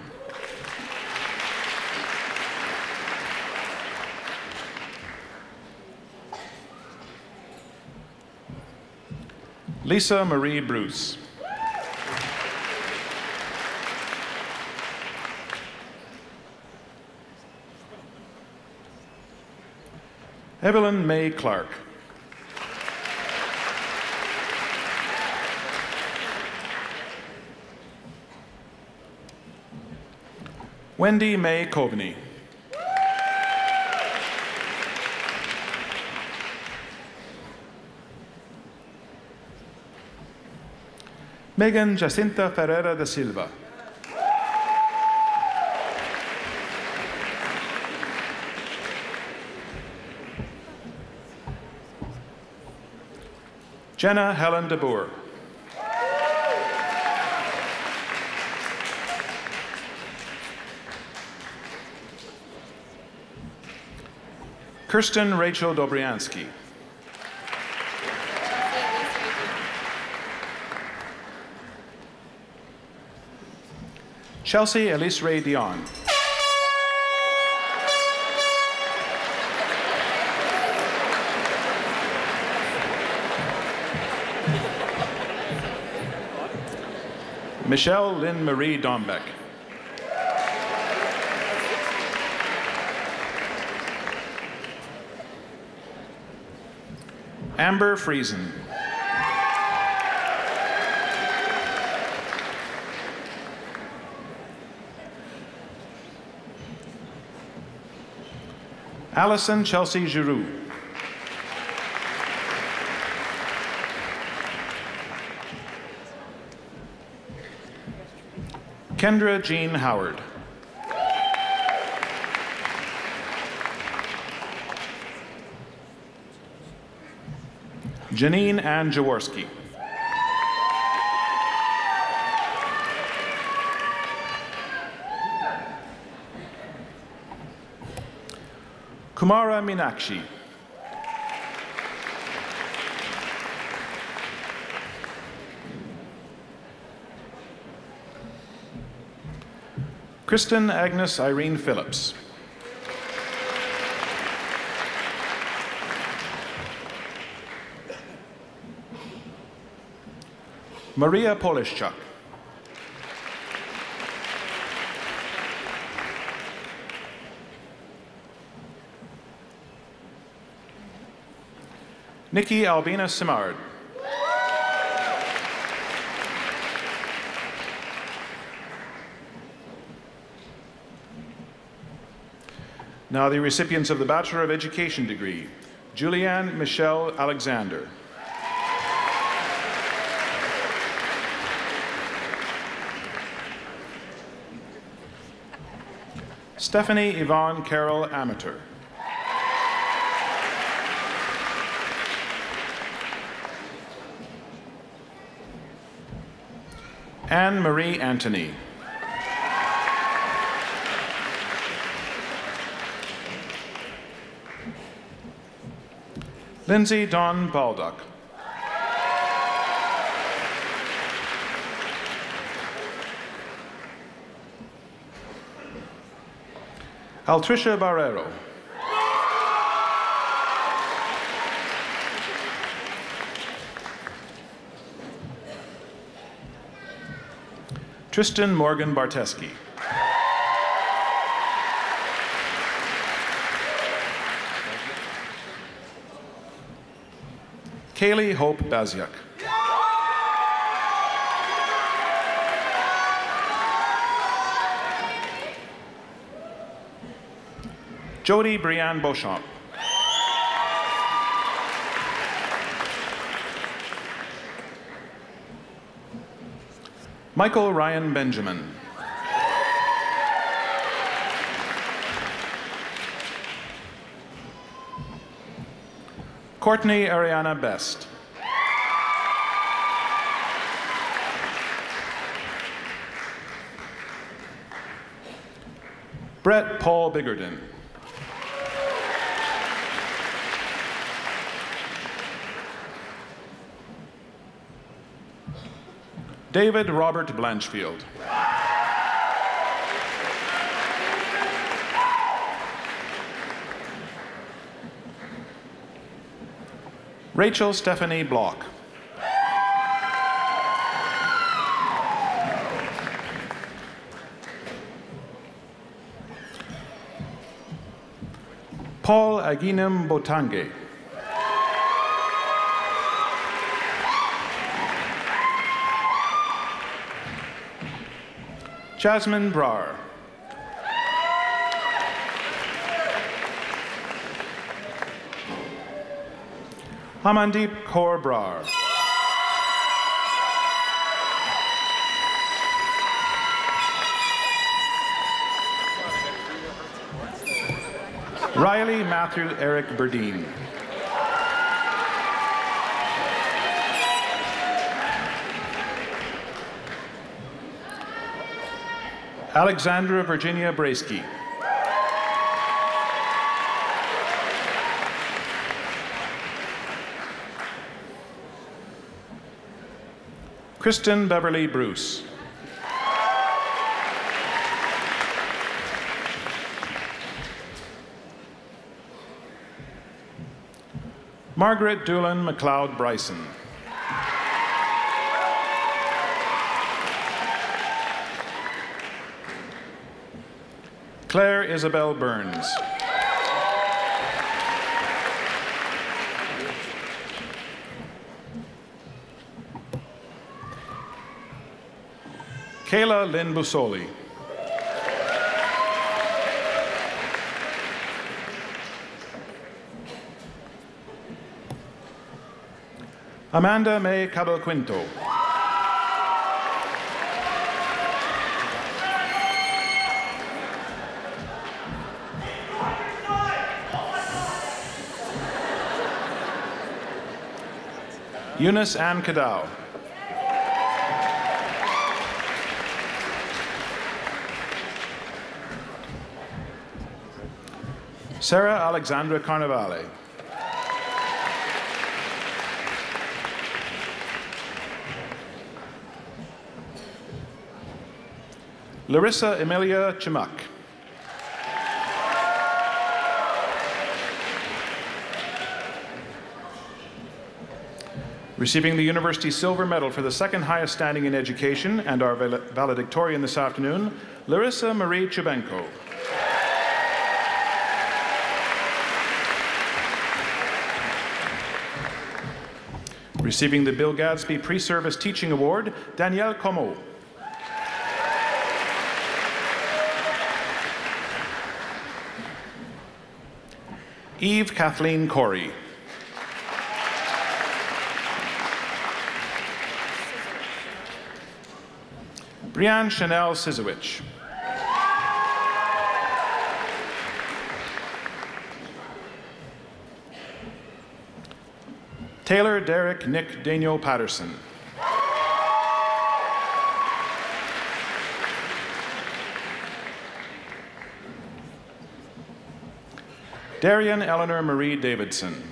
Lisa Marie Bruce. Evelyn May Clark. Wendy May Coveney. Megan Jacinta Ferreira da Silva. Jenna Helen de Boer. Kirsten Rachel Dobriansky. Chelsea Elise Ray Dion. Michelle Lynn Marie Dombeck. Amber Friesen. Alison Chelsea Giroux. Kendra Jean Howard. Janine Ann Jaworski. Kumara Meenakshi. Kristen Agnes Irene Phillips. Maria Polishchuk. Nikki Albina Simard. Now the recipients of the Bachelor of Education degree. Julianne Michelle Alexander. Stephanie Yvonne Carroll Amateur. Anne Marie Antony. Lindsay Dawn Baldock. Altricia Barrero. Tristan Morgan Barteski. Kaylee Hope Baziak. Jody Brianne Beauchamp. Michael Ryan Benjamin. Courtney Ariana Best. Brett Paul Biggerton. David Robert Blanchfield. Rachel Stephanie Block. Paul Aginam Botange. Jasmine Brar. Amandeep Kaur Brar. Riley Matthew Eric Berdeen. Alexandra Virginia Braesky. Kristen Beverly Bruce. Margaret Doolan McLeod Bryson. Claire Isabel Burns. Kayla Lynn Busoli. Amanda May Cabalquinto. Eunice Ann Cadau. Sarah Alexandra Carnevale. Larissa Emilia Chimuk. Receiving the University Silver Medal for the second highest standing in education and our valedictorian this afternoon, Larissa Marie Chubenko. Receiving the Bill Gadsby Pre-Service Teaching Award, Danielle Comeau. Eve Kathleen Corey. Brianne Chanel Sizowich. Taylor Derek Nick Daniel Patterson. Darian Eleanor Marie Davidson.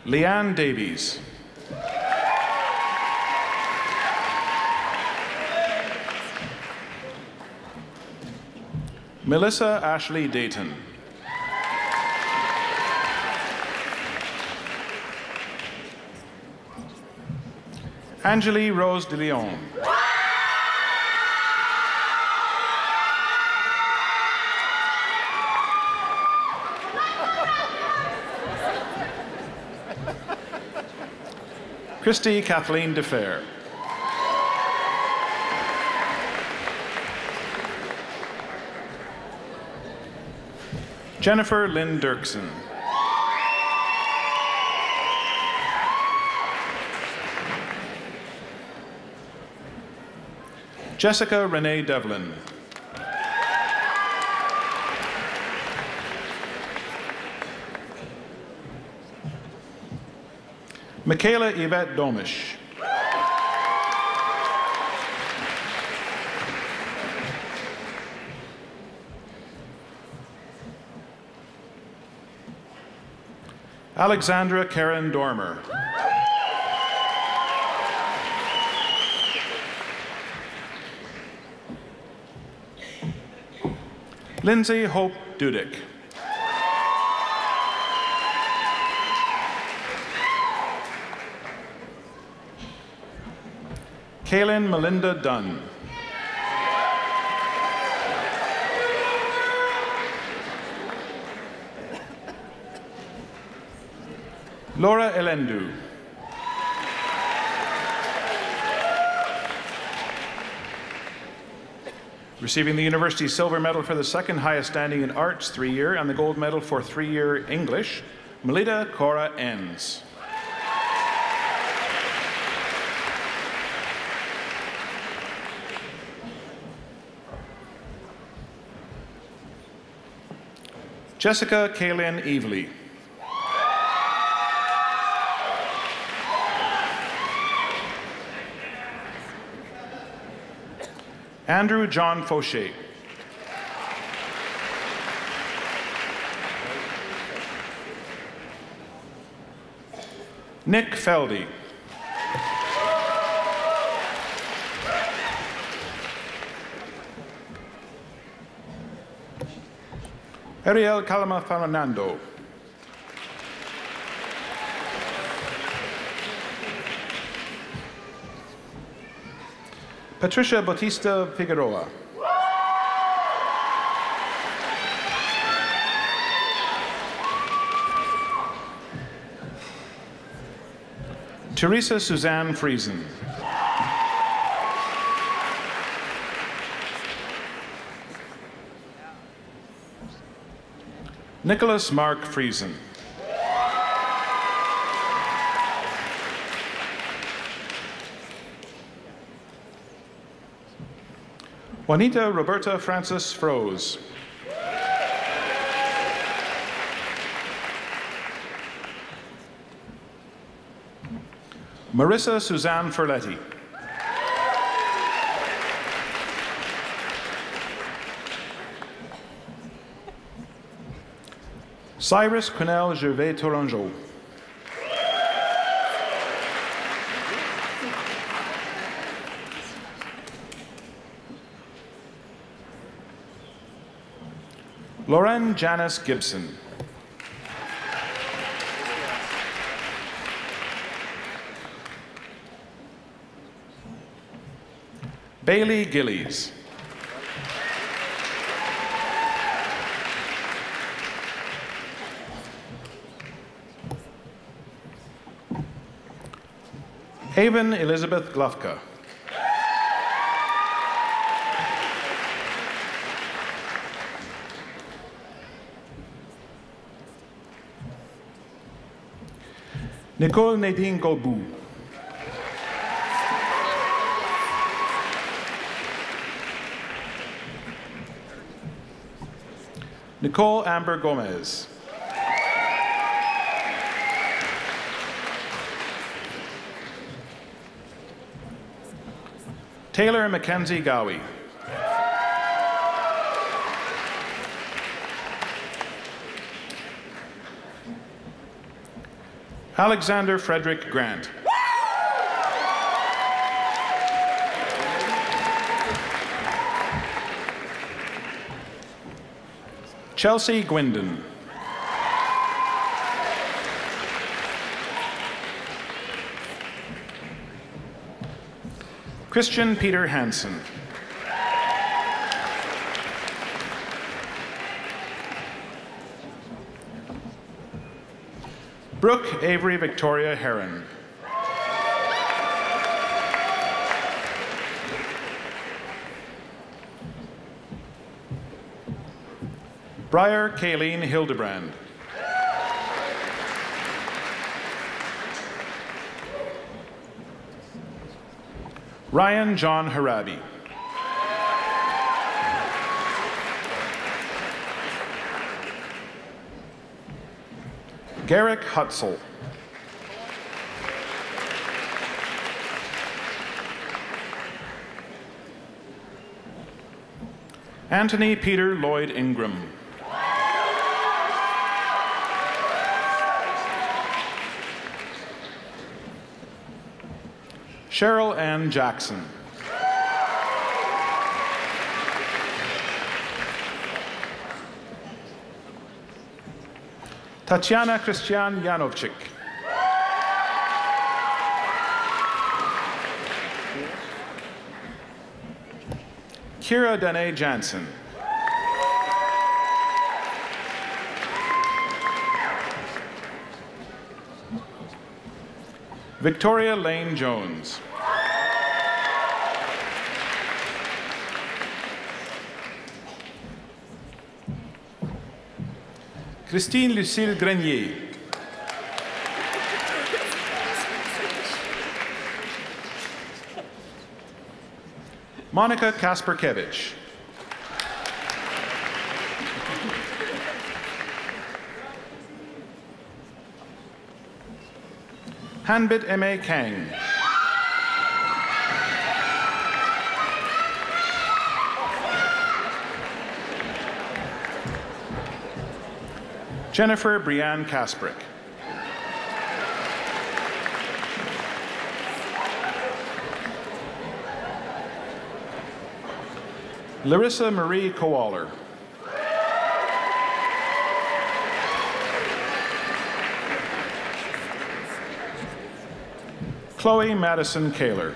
Leanne Davies. Melissa Ashley Dayton. Angeli Rose de Leon. Christy Kathleen DeFair. Jennifer Lynn Dirksen. Jessica Renee Devlin. Michaela Yvette Domish. Alexandra Karen Dormer. Lindsay Hope Dudick. Kaylin Melinda Dunn. Laura Elendu. Receiving the University Silver Medal for the second highest standing in arts 3-year and the gold medal for 3-year English, Melita Cora Enns. Jessica Kaylin Evely. Andrew John Fauché. Nick Feldy. Ariel Calama Fernando. Patricia Bautista Figueroa. Teresa Suzanne Friesen. Nicholas Mark Friesen. Juanita Roberta Francis Froese. Marissa Suzanne Ferletti. Cyrus Quenelle Gervais Tourangeau. Lauren Janice Gibson. Bailey Gillies. Haven Elizabeth Glufka. Nicole Nadine Golbou. Nicole Amber Gomez. Taylor Mackenzie Gowie. Alexander Frederick Grant. Chelsea Gwindon. Christian Peter Hansen. Brooke Avery Victoria Heron. Briar Kayleen Hildebrand. Ryan John Harabi. Garrick Hutzel. Anthony Peter Lloyd Ingram. Cheryl Ann Jackson. Tatiana Christian Yanovchik. Kira Danae Jansen. Victoria Lane Jones. Christine Lucille Grenier. Monica Kasperkevich. Hanbit M.A. Kang. Jennifer Brianne Kasprick. Larissa Marie Kowaller. Chloe Madison Kaler.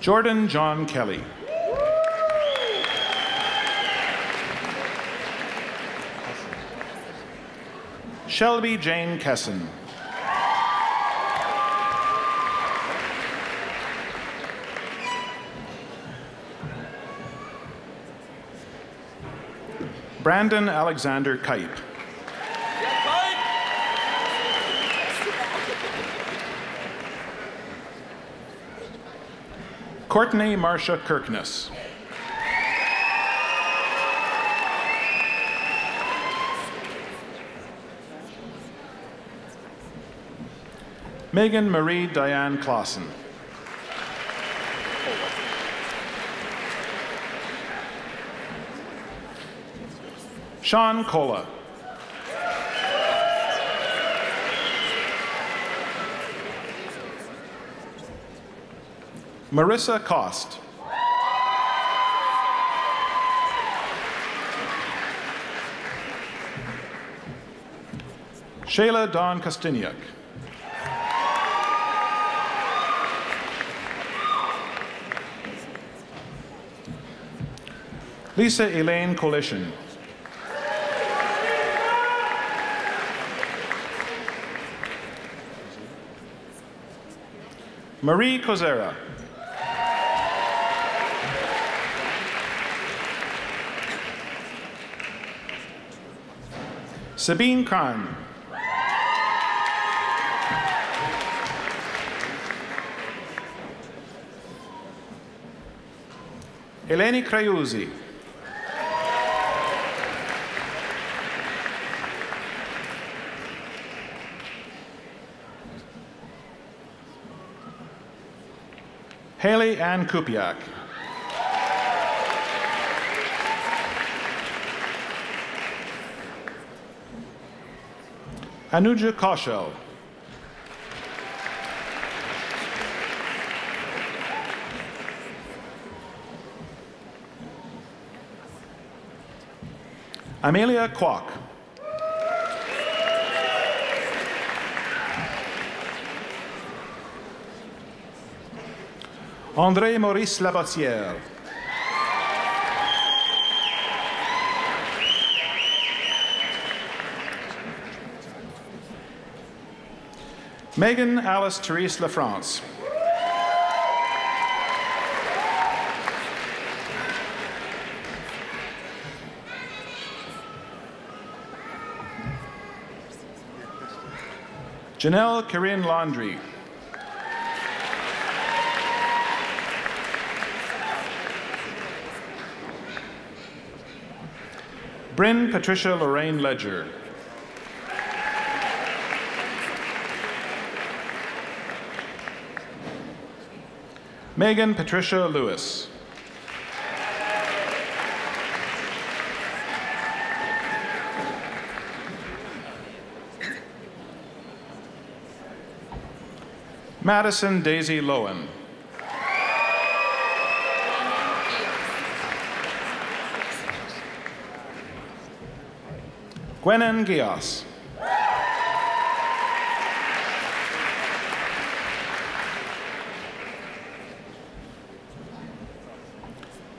Jordan John Kelly. Shelby Jane Kesson. Brandon Alexander Kipe. Courtney Marcia Kirkness. Megan Marie Diane Clausen. Sean Cola. Marissa Cost. Shayla Dawn Kostiniuk. Lisa Elaine Coalition. Marie Kozera. Sabine Khan. Eleni Craiusi. Haley Ann Kupiak. Anuja Kaushal. Amelia Kwok. André Maurice Labossière. Megan Alice Therese LaFrance. Janelle Corinne Laundrie. Bryn Patricia Lorraine Ledger. Megan Patricia Lewis. Madison Daisy Lowen. Gwenan Gias.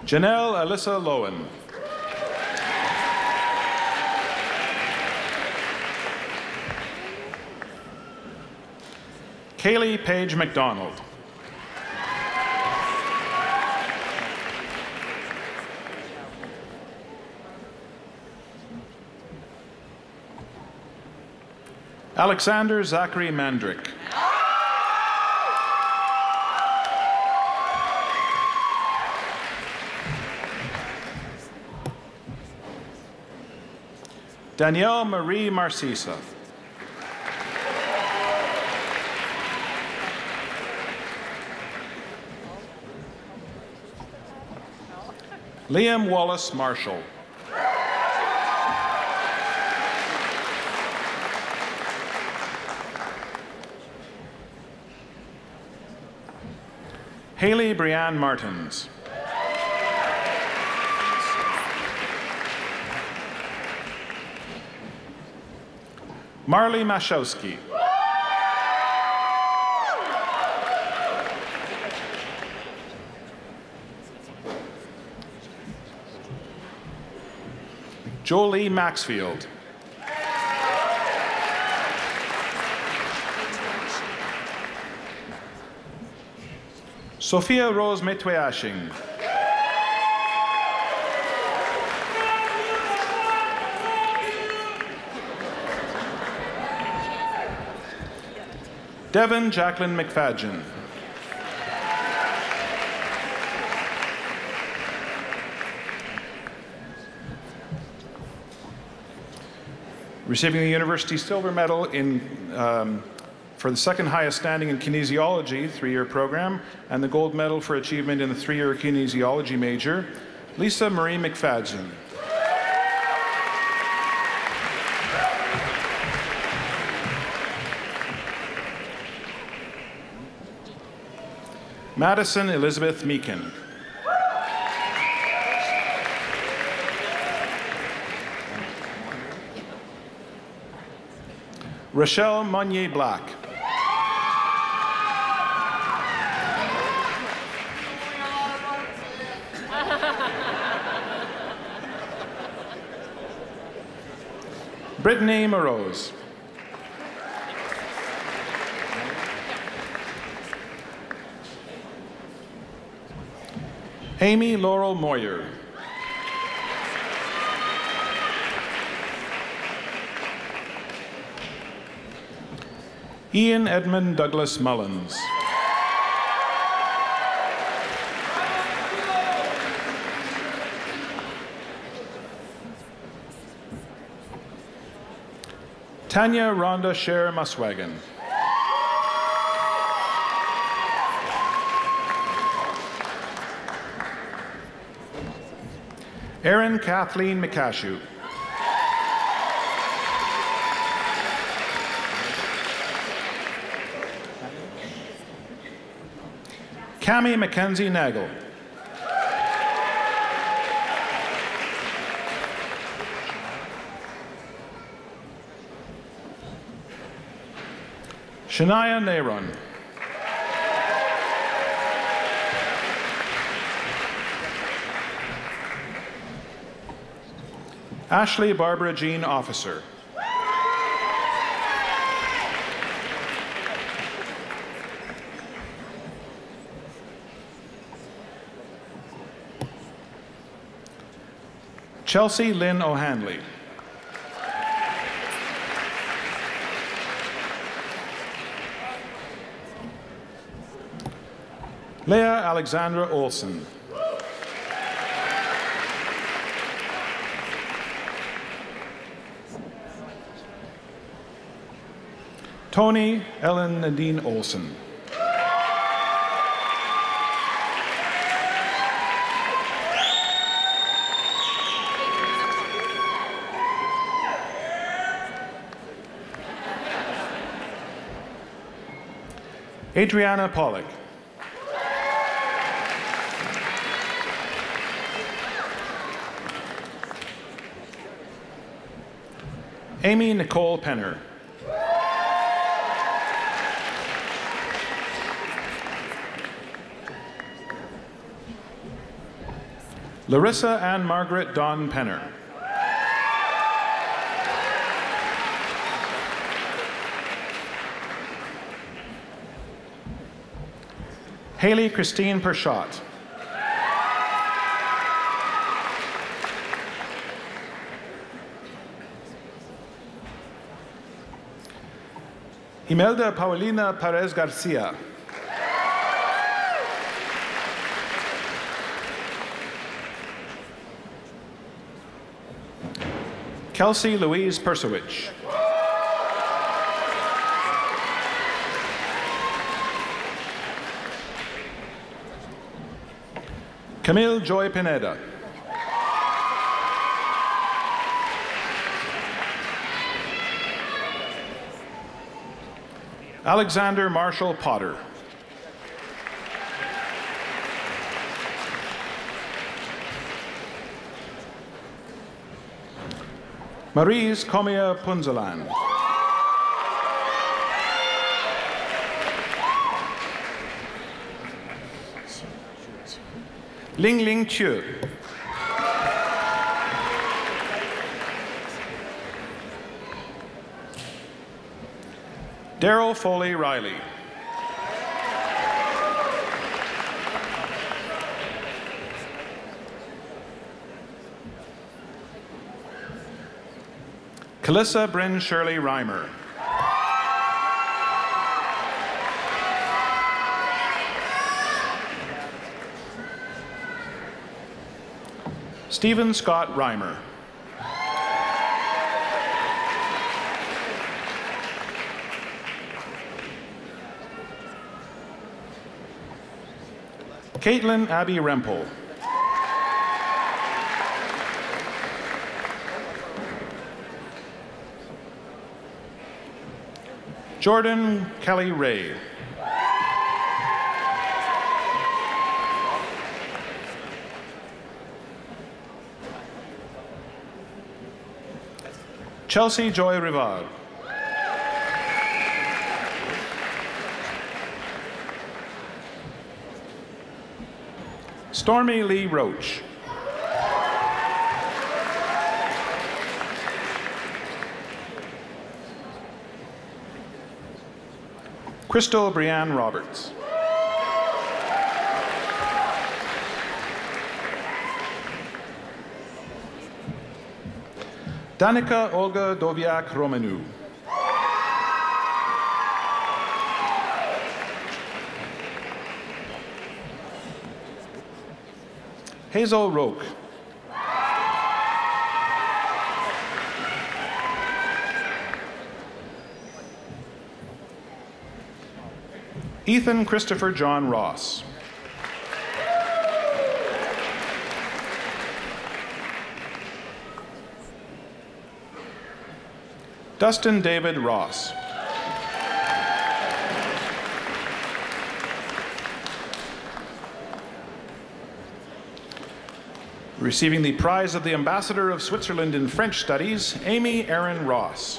Janelle Alyssa Lowen. Kaylee Paige McDonald. Alexander Zachary Mandrick. Danielle Marie Marcisa. Liam Wallace Marshall. Haley Brianne Martins. Marley Mashowski. Jolie Maxfield. Sophia Rose Metweashing. Devon Jacqueline McFadgen. Receiving the University Silver Medal for the second highest standing in Kinesiology, 3-year program, and the Gold Medal for achievement in the 3-year Kinesiology major, Lisa Marie McFadgen. Madison Elizabeth Meekin. Rochelle Monnier Black. Brittany Morose. Amy Laurel Moyer. Ian Edmund Douglas Mullins. Tanya Rhonda Sher Muswagon. Erin Kathleen McCashew. Cami Mackenzie Nagel. Shania Neyron. Ashley Barbara Jean Officer. Chelsea Lynn O'Hanley. Leah Alexandra Olson. Tony Ellen Nadine Olson. Adriana Pollock. Amy Nicole Penner. Larissa Ann Margaret Dawn Penner. Haley Christine Pershot. Imelda Paulina Perez Garcia. Kelsey Louise Persowich. Camille Joy Pineda. Alexander Marshall Potter. Marise Comia Punzalan. Ling Ling Chu. Daryl Foley Riley. Calissa Bryn Shirley Reimer. Stephen Scott Reimer. Caitlin Abby Rempel. Jordan Kelly Ray. Chelsea Joy Rivad. Stormy Lee Roach. Crystal Brianne Roberts. Danica Olga Doviak-Romanu. Hazel Roque. Ethan Christopher John Ross. Dustin David Ross. Receiving the prize of the Ambassador of Switzerland in French Studies, Amy Erin Ross.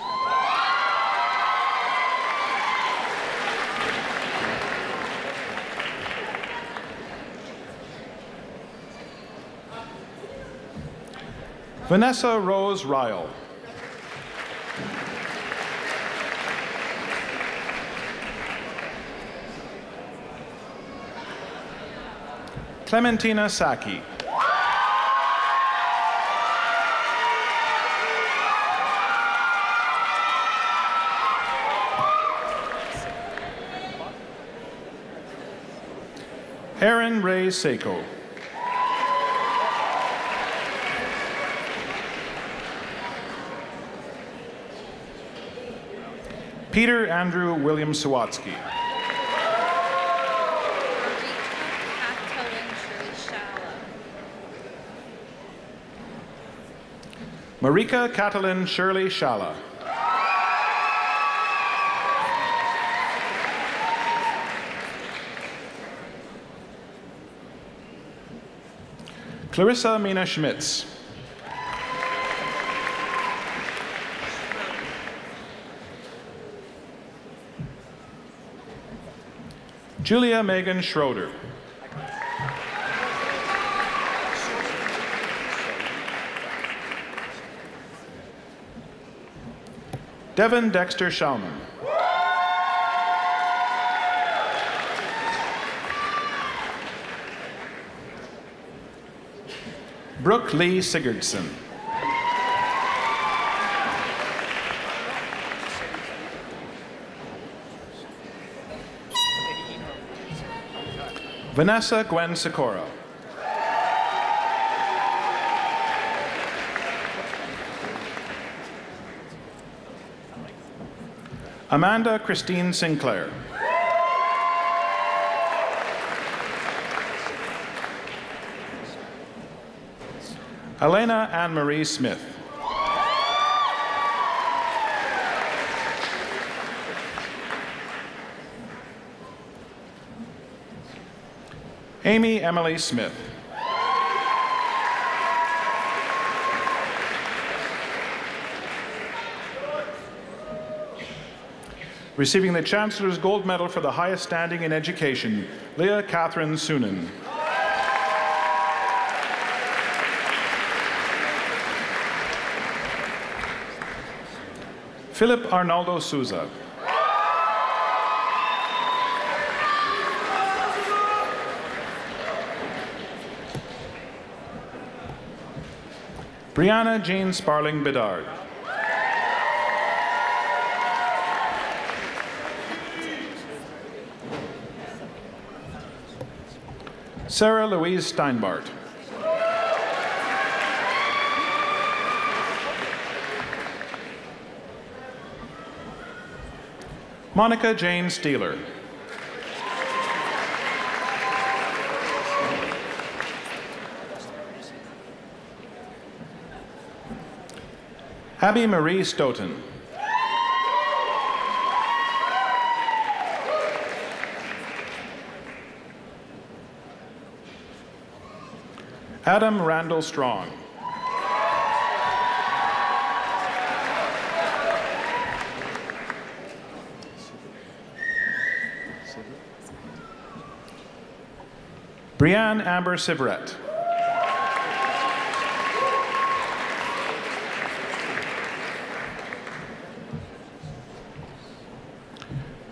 Vanessa Rose Ryle. Clementina Sacchi. Aaron Ray Seiko. Peter Andrew William Sawatsky. Marika Catalin Shirley Shala. Clarissa Mina Schmitz. Julia Megan Schroeder. Devin Dexter Schauman. Brooke Lee Sigurdsson. Vanessa Gwen Sikora. Amanda Christine Sinclair. Elena Anne-Marie Smith. Amy Emily Smith. Receiving the Chancellor's Gold Medal for the highest standing in education, Leah Catherine Sunan. Philip Arnaldo Souza. Brianna Jean Sparling Bedard. Sarah Louise Steinbart. Monica Jane Steeler. Abby Marie Stoughton. Adam Randall Strong. Brianne Amber Sivret.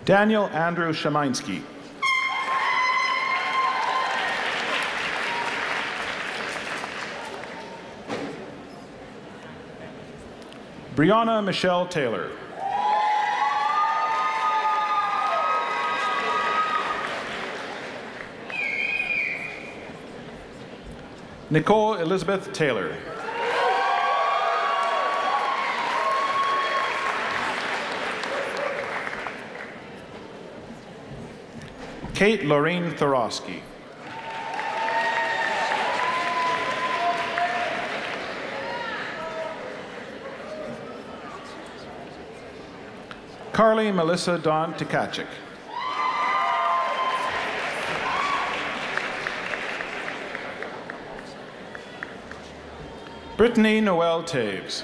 Daniel Andrew Shaminsky. Brianna Michelle Taylor. Nicole Elizabeth Taylor. Kate Lorraine Thorosky. Carly Melissa Dawn Tkachik. Brittany Noel Taves.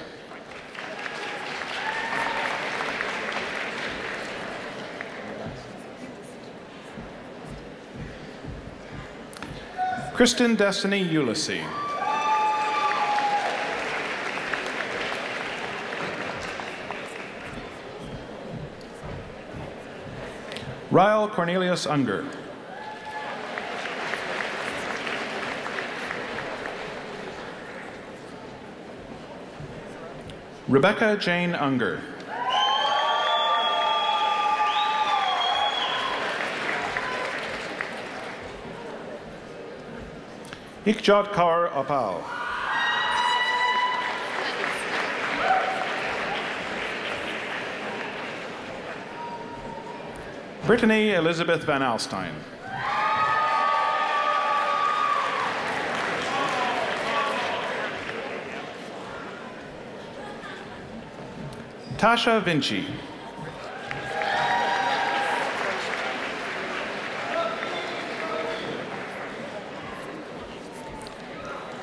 Kristen Destiny Ulysses. Ryle Cornelius Unger. Rebecca Jane Unger. Ikjot Kaur Apal. Brittany Elizabeth Van Alstyne. Tasha Vinci.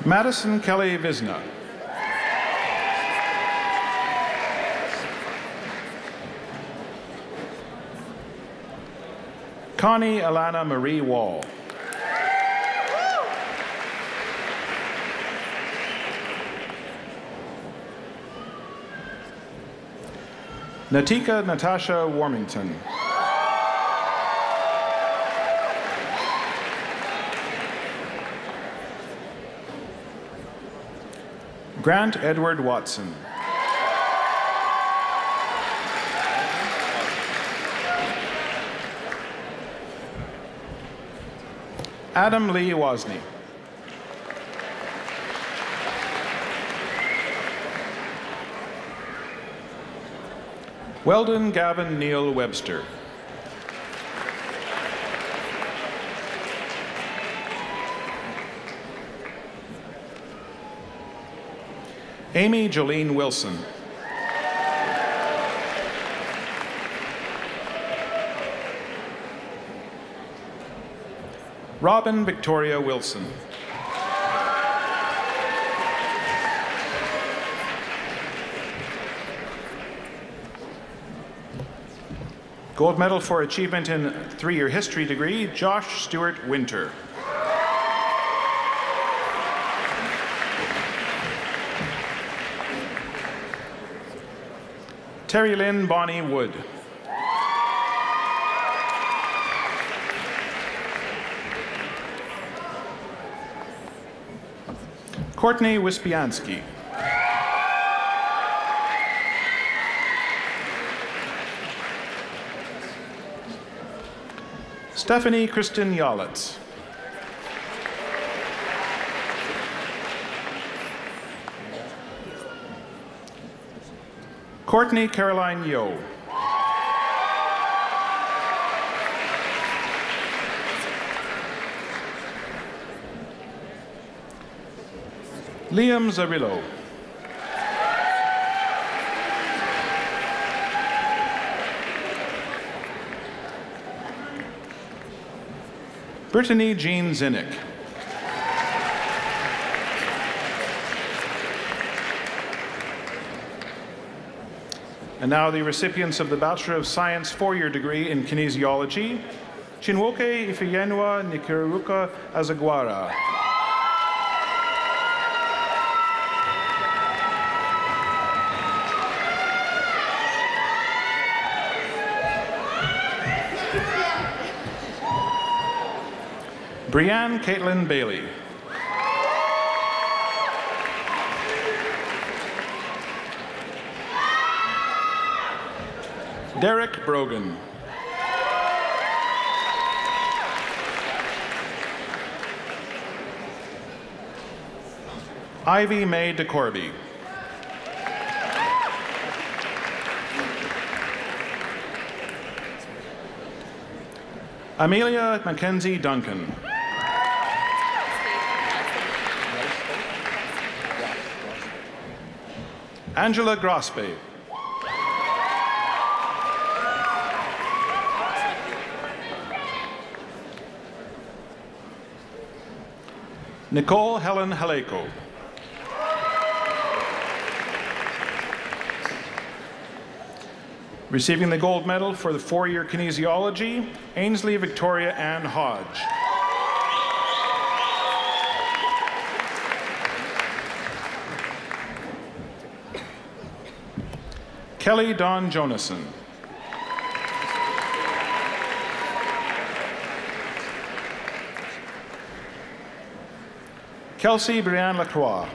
Madison Kelly Visna. Connie Alana Marie Wall. Natika Natasha Warmington. Grant Edward Watson. Adam Lee Wozni. Weldon Gavin Neil Webster. Amy Jolene Wilson. Robin Victoria Wilson. Gold medal for achievement in three-year history degree, Josh Stewart Winter. Terry Lynn Bonnie Wood. Courtney Wispiansky. Stephanie Kristen Yalitz. Courtney Caroline Yo. Liam Zarillo. Brittany Jean Zinnick. And now the recipients of the Bachelor of Science four-year degree in Kinesiology, Chinwoke Ifeyenwa Nikiruka Azagwara. Brianne Caitlin Bailey. Derek Brogan. Ivy Mae DeCorby. Amelia Mackenzie Duncan. Angela Grospe. Nicole Helen Haleko. Receiving the gold medal for the 4-year Kinesiology, Ainsley Victoria Ann Hodge. Kelly Dawn Jonason. Kelsey Brianne Lacroix.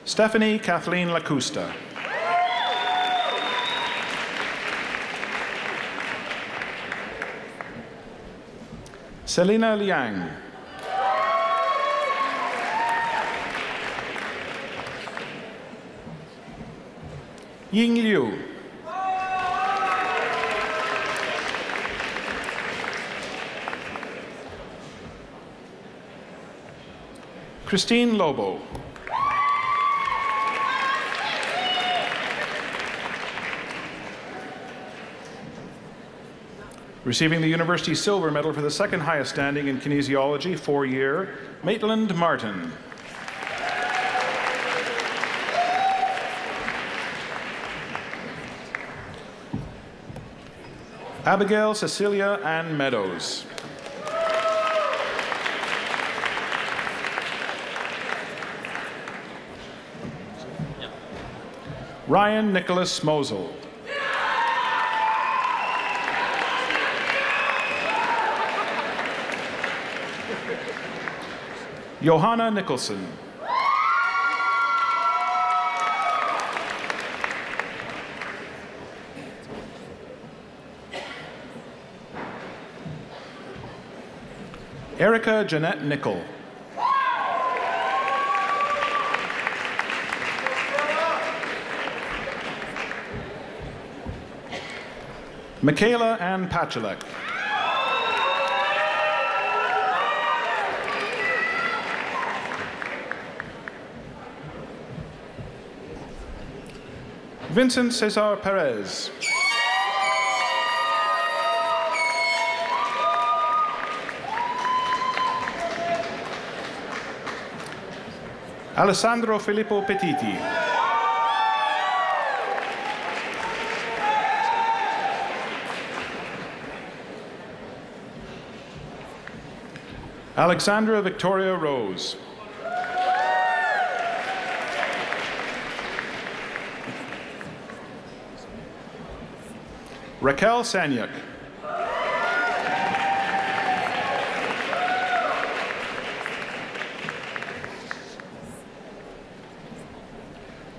Stephanie Kathleen Lacusta. Selena Liang. Ying Liu. Christine Lobo. Receiving the University Silver Medal for the 2nd highest standing in Kinesiology, 4-year, Maitland Martin. Abigail Cecilia Ann Meadows. Ryan Nicholas Mosel. Johanna Nicholson. Erica Jeanette Nickel. Michaela Ann Pachelek. Vincent Cesar Perez. Alessandro Filippo Petiti. Alexandra Victoria Rose. Raquel Sanyuk.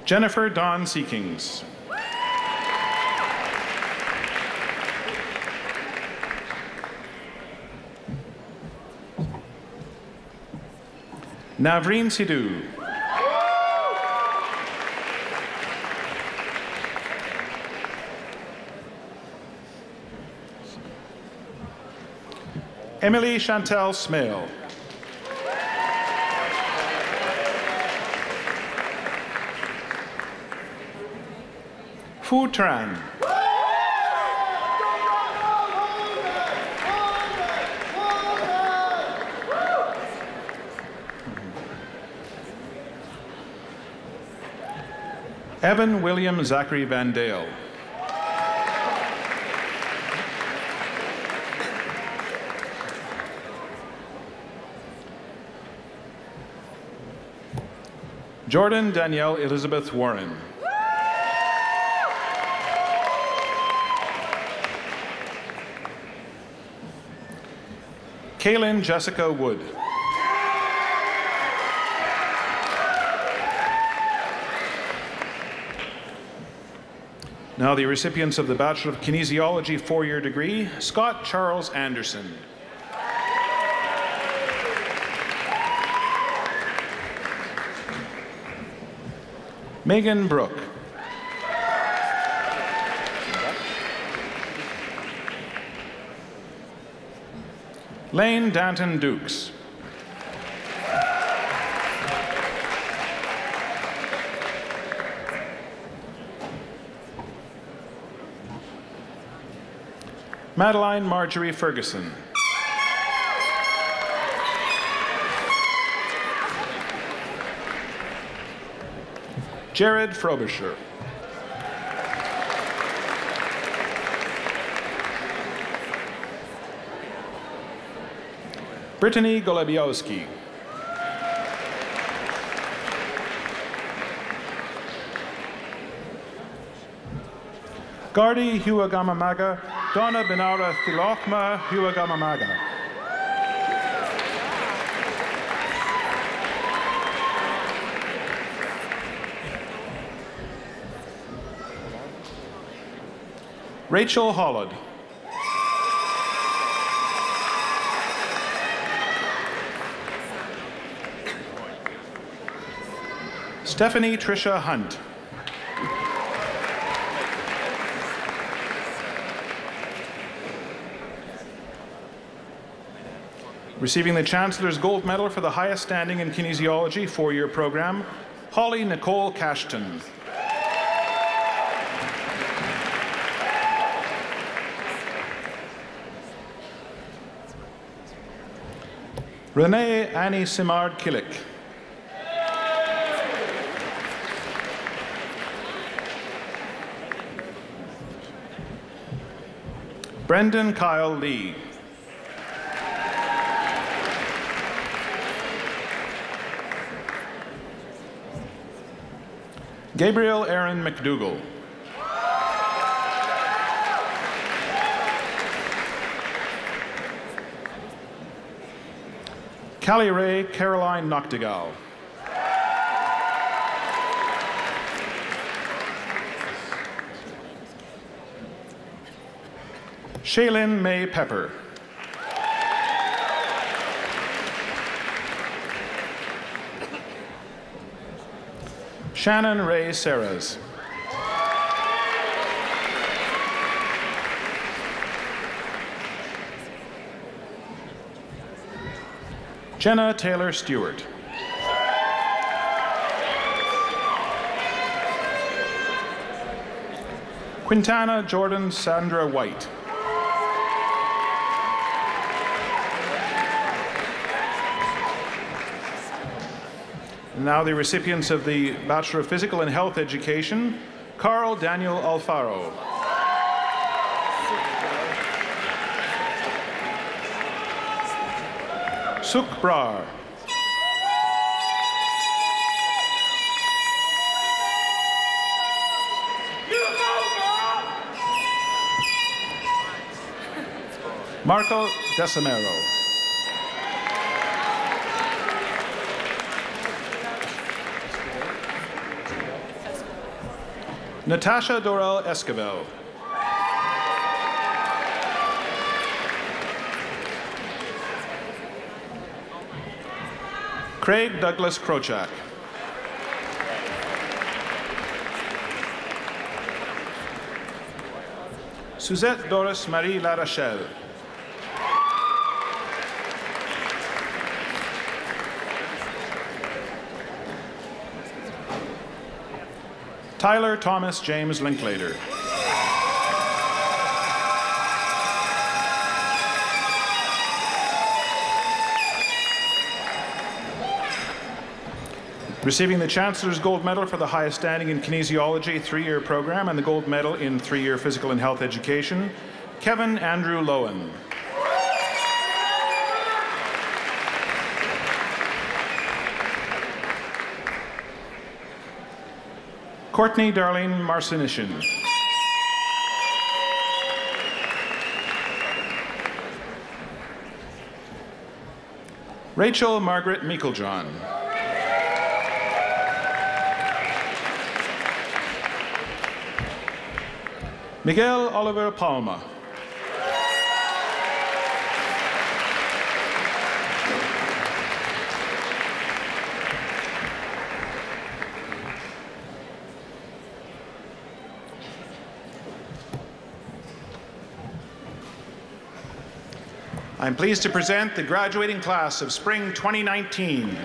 Jennifer Dawn Seekings. Navreen Sidhu. Emily Chantel Smale. Fu Tran. Evan William Zachary Van Dale. Jordan Danielle Elizabeth Warren. Kaylin Jessica Wood. Now the recipients of the Bachelor of Kinesiology 4-year degree, Scott Charles Anderson. Megan Brooke. Lane Danton Dukes. Madeline Marjorie Ferguson. Jared Frobisher. Brittany Golebiowski. Gardi Huagamamaga, Donna Benara Thilochma Huagamamaga. Rachel Hollod. Stephanie Tricia Hunt. Receiving the Chancellor's Gold Medal for the highest standing in kinesiology 4-year program, Holly Nicole Cashton. Renee Annie Simard Killick. Brendan Kyle Lee. Gabriel Aaron McDougall. Callie Ray Caroline Noctegal. Shaylin May Pepper. Shannon Ray Serres. Jenna Taylor Stewart. Quintana Jordan Sandra White. Now the recipients of the Bachelor of Physical and Health Education, Carl Daniel Alfaro. Suk Brar. Marco Decimero. Natasha Dorel Esquivel. Craig Douglas Krochak. Suzette Doris Marie Larochelle. Tyler Thomas James Linklater. Receiving the Chancellor's Gold Medal for the highest standing in Kinesiology 3-year program and the Gold Medal in 3-year Physical and Health Education, Kevin Andrew Lowen. Courtney Darlene Marcinishin. Rachel Margaret Meiklejohn. Miguel Oliver Palma. I'm pleased to present the graduating class of Spring 2019.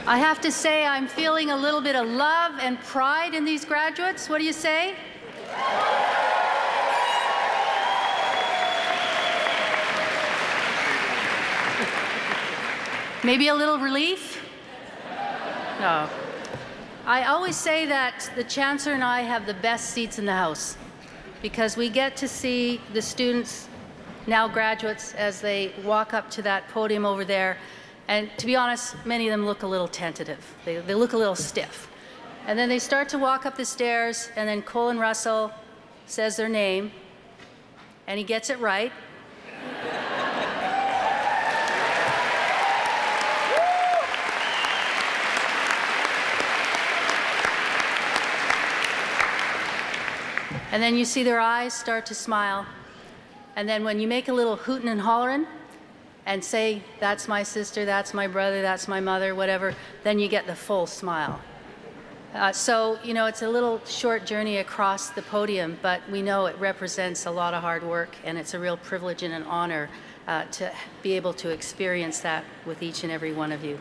I have to say I'm feeling a little bit of love and pride in these graduates. What do you say? Maybe a little relief? No. I always say that the Chancellor and I have the best seats in the House because we get to see the students, now graduates, as they walk up to that podium over there. And to be honest, many of them look a little tentative. They look a little stiff. And then they start to walk up the stairs, and then Colin Russell says their name, and he gets it right. And then you see their eyes start to smile. And then when you make a little hootin' and hollerin', and say, that's my sister, that's my brother, that's my mother, whatever, then you get the full smile. So, you know, it's a little short journey across the podium, but we know it represents a lot of hard work, and it's a real privilege and an honor to be able to experience that with each and every one of you.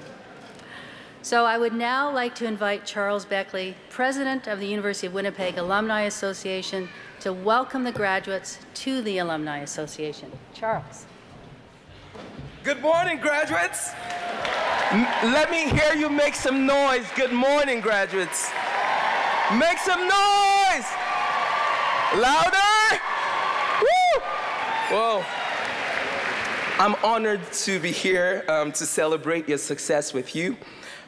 So I would now like to invite Charles Beckley, President of the University of Winnipeg Alumni Association, to welcome the graduates to the Alumni Association. Charles. Good morning, graduates. Let me hear you make some noise. Good morning, graduates. Make some noise. Louder. Woo! Whoa. I'm honored to be here to celebrate your success with you.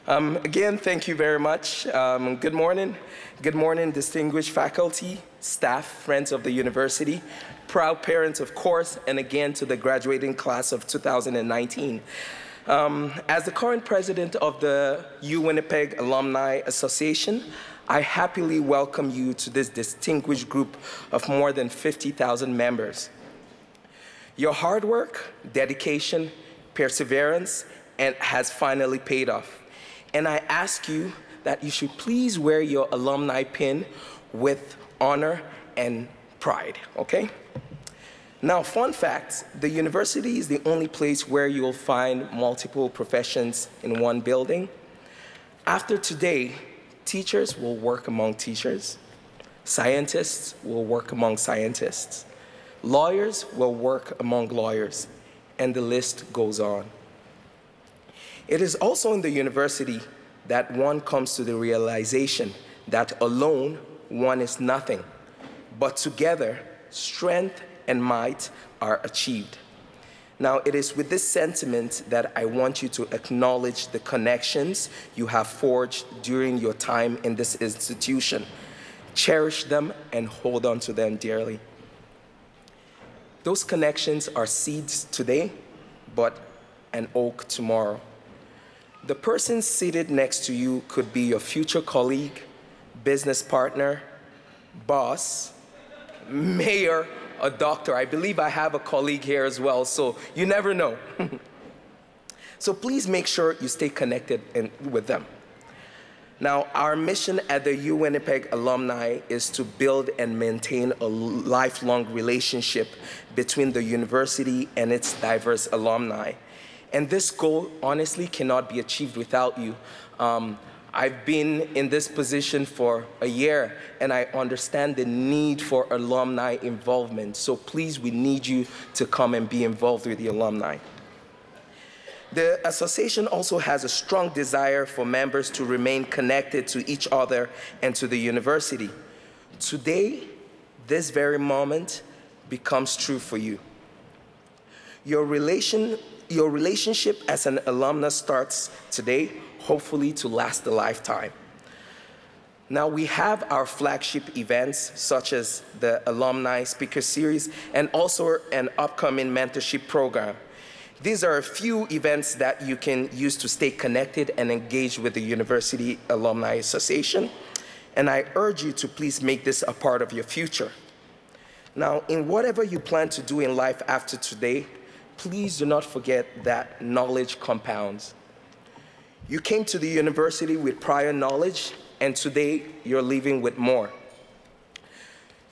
Again, thank you very much. Good morning. Good morning, distinguished faculty, staff, friends of the university, proud parents, of course, and again to the graduating class of 2019. As the current president of the U-Winnipeg Alumni Association, I happily welcome you to this distinguished group of more than 50,000 members. Your hard work, dedication, perseverance, has finally paid off. And I ask you that you should please wear your alumni pin with honor and pride, okay? Now, fun fact, the university is the only place where you'll find multiple professions in one building. After today, teachers will work among teachers, scientists will work among scientists, lawyers will work among lawyers, and the list goes on. It is also in the university that one comes to the realization that alone one is nothing, but together strength and might are achieved. Now, it is with this sentiment that I want you to acknowledge the connections you have forged during your time in this institution. Cherish them and hold on to them dearly. Those connections are seeds today, but an oak tomorrow. The person seated next to you could be your future colleague, business partner, boss, mayor, a doctor. I believe I have a colleague here as well, so you never know. So please make sure you stay connected with them. Now, our mission at the U Winnipeg Alumni is to build and maintain a lifelong relationship between the university and its diverse alumni. And this goal, honestly, cannot be achieved without you. I've been in this position for a year, and I understand the need for alumni involvement. So please, we need you to come and be involved with the alumni. The association also has a strong desire for members to remain connected to each other and to the university. Today, this very moment becomes true for you. Your relationship as an alumnus starts today, hopefully to last a lifetime. Now, we have our flagship events, such as the Alumni Speaker Series and also an upcoming mentorship program. These are a few events that you can use to stay connected and engage with the University Alumni Association, and I urge you to please make this a part of your future. Now, in whatever you plan to do in life after today, please do not forget that knowledge compounds. You came to the university with prior knowledge, and today you're leaving with more.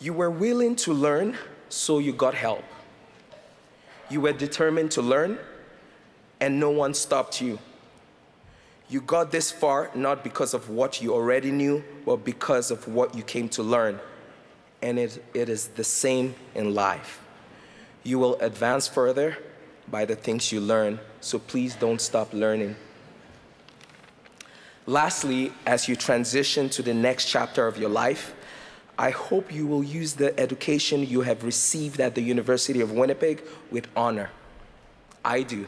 You were willing to learn, so you got help. You were determined to learn, and no one stopped you. You got this far not because of what you already knew, but because of what you came to learn. And it is the same in life. You will advance further by the things you learn, so please don't stop learning. Lastly, as you transition to the next chapter of your life, I hope you will use the education you have received at the University of Winnipeg with honor. I do.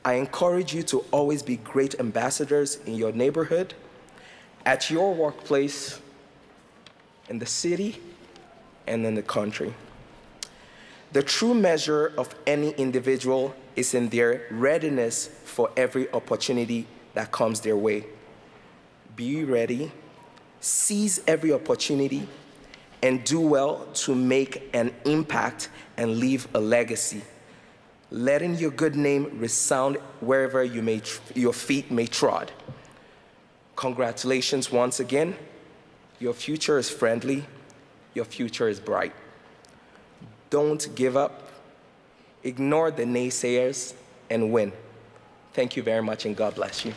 I encourage you to always be great ambassadors in your neighborhood, at your workplace, in the city, and in the country. The true measure of any individual is in their readiness for every opportunity that comes their way. Be ready. Seize every opportunity and do well to make an impact and leave a legacy, letting your good name resound wherever your feet may trod. Congratulations once again. Your future is friendly. Your future is bright. Don't give up. Ignore the naysayers and win. Thank you very much, and God bless you.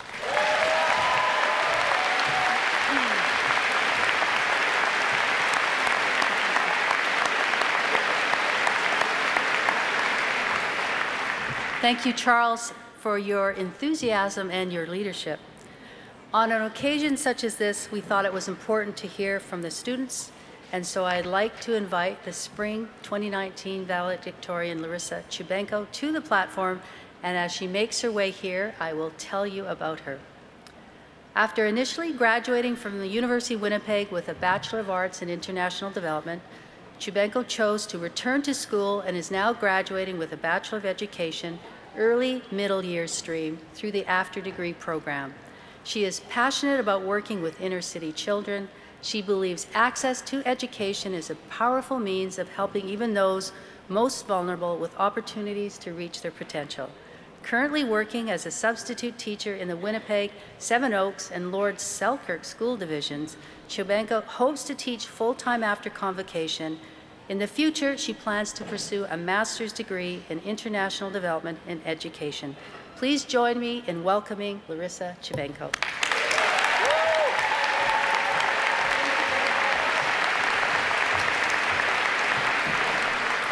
Thank you, Charles, for your enthusiasm and your leadership. On an occasion such as this, we thought it was important to hear from the students, and so I'd like to invite the Spring 2019 valedictorian Larissa Chubenko to the platform, and as she makes her way here, I will tell you about her. After initially graduating from the University of Winnipeg with a Bachelor of Arts in International Development, Chubenko chose to return to school and is now graduating with a Bachelor of Education, Early Middle Years stream through the After Degree program. She is passionate about working with inner city children. She believes access to education is a powerful means of helping even those most vulnerable with opportunities to reach their potential. Currently working as a substitute teacher in the Winnipeg, Seven Oaks, and Lord Selkirk school divisions, Chubenko hopes to teach full-time after Convocation. In the future, she plans to pursue a master's degree in international development and education. Please join me in welcoming Larissa Chubenko.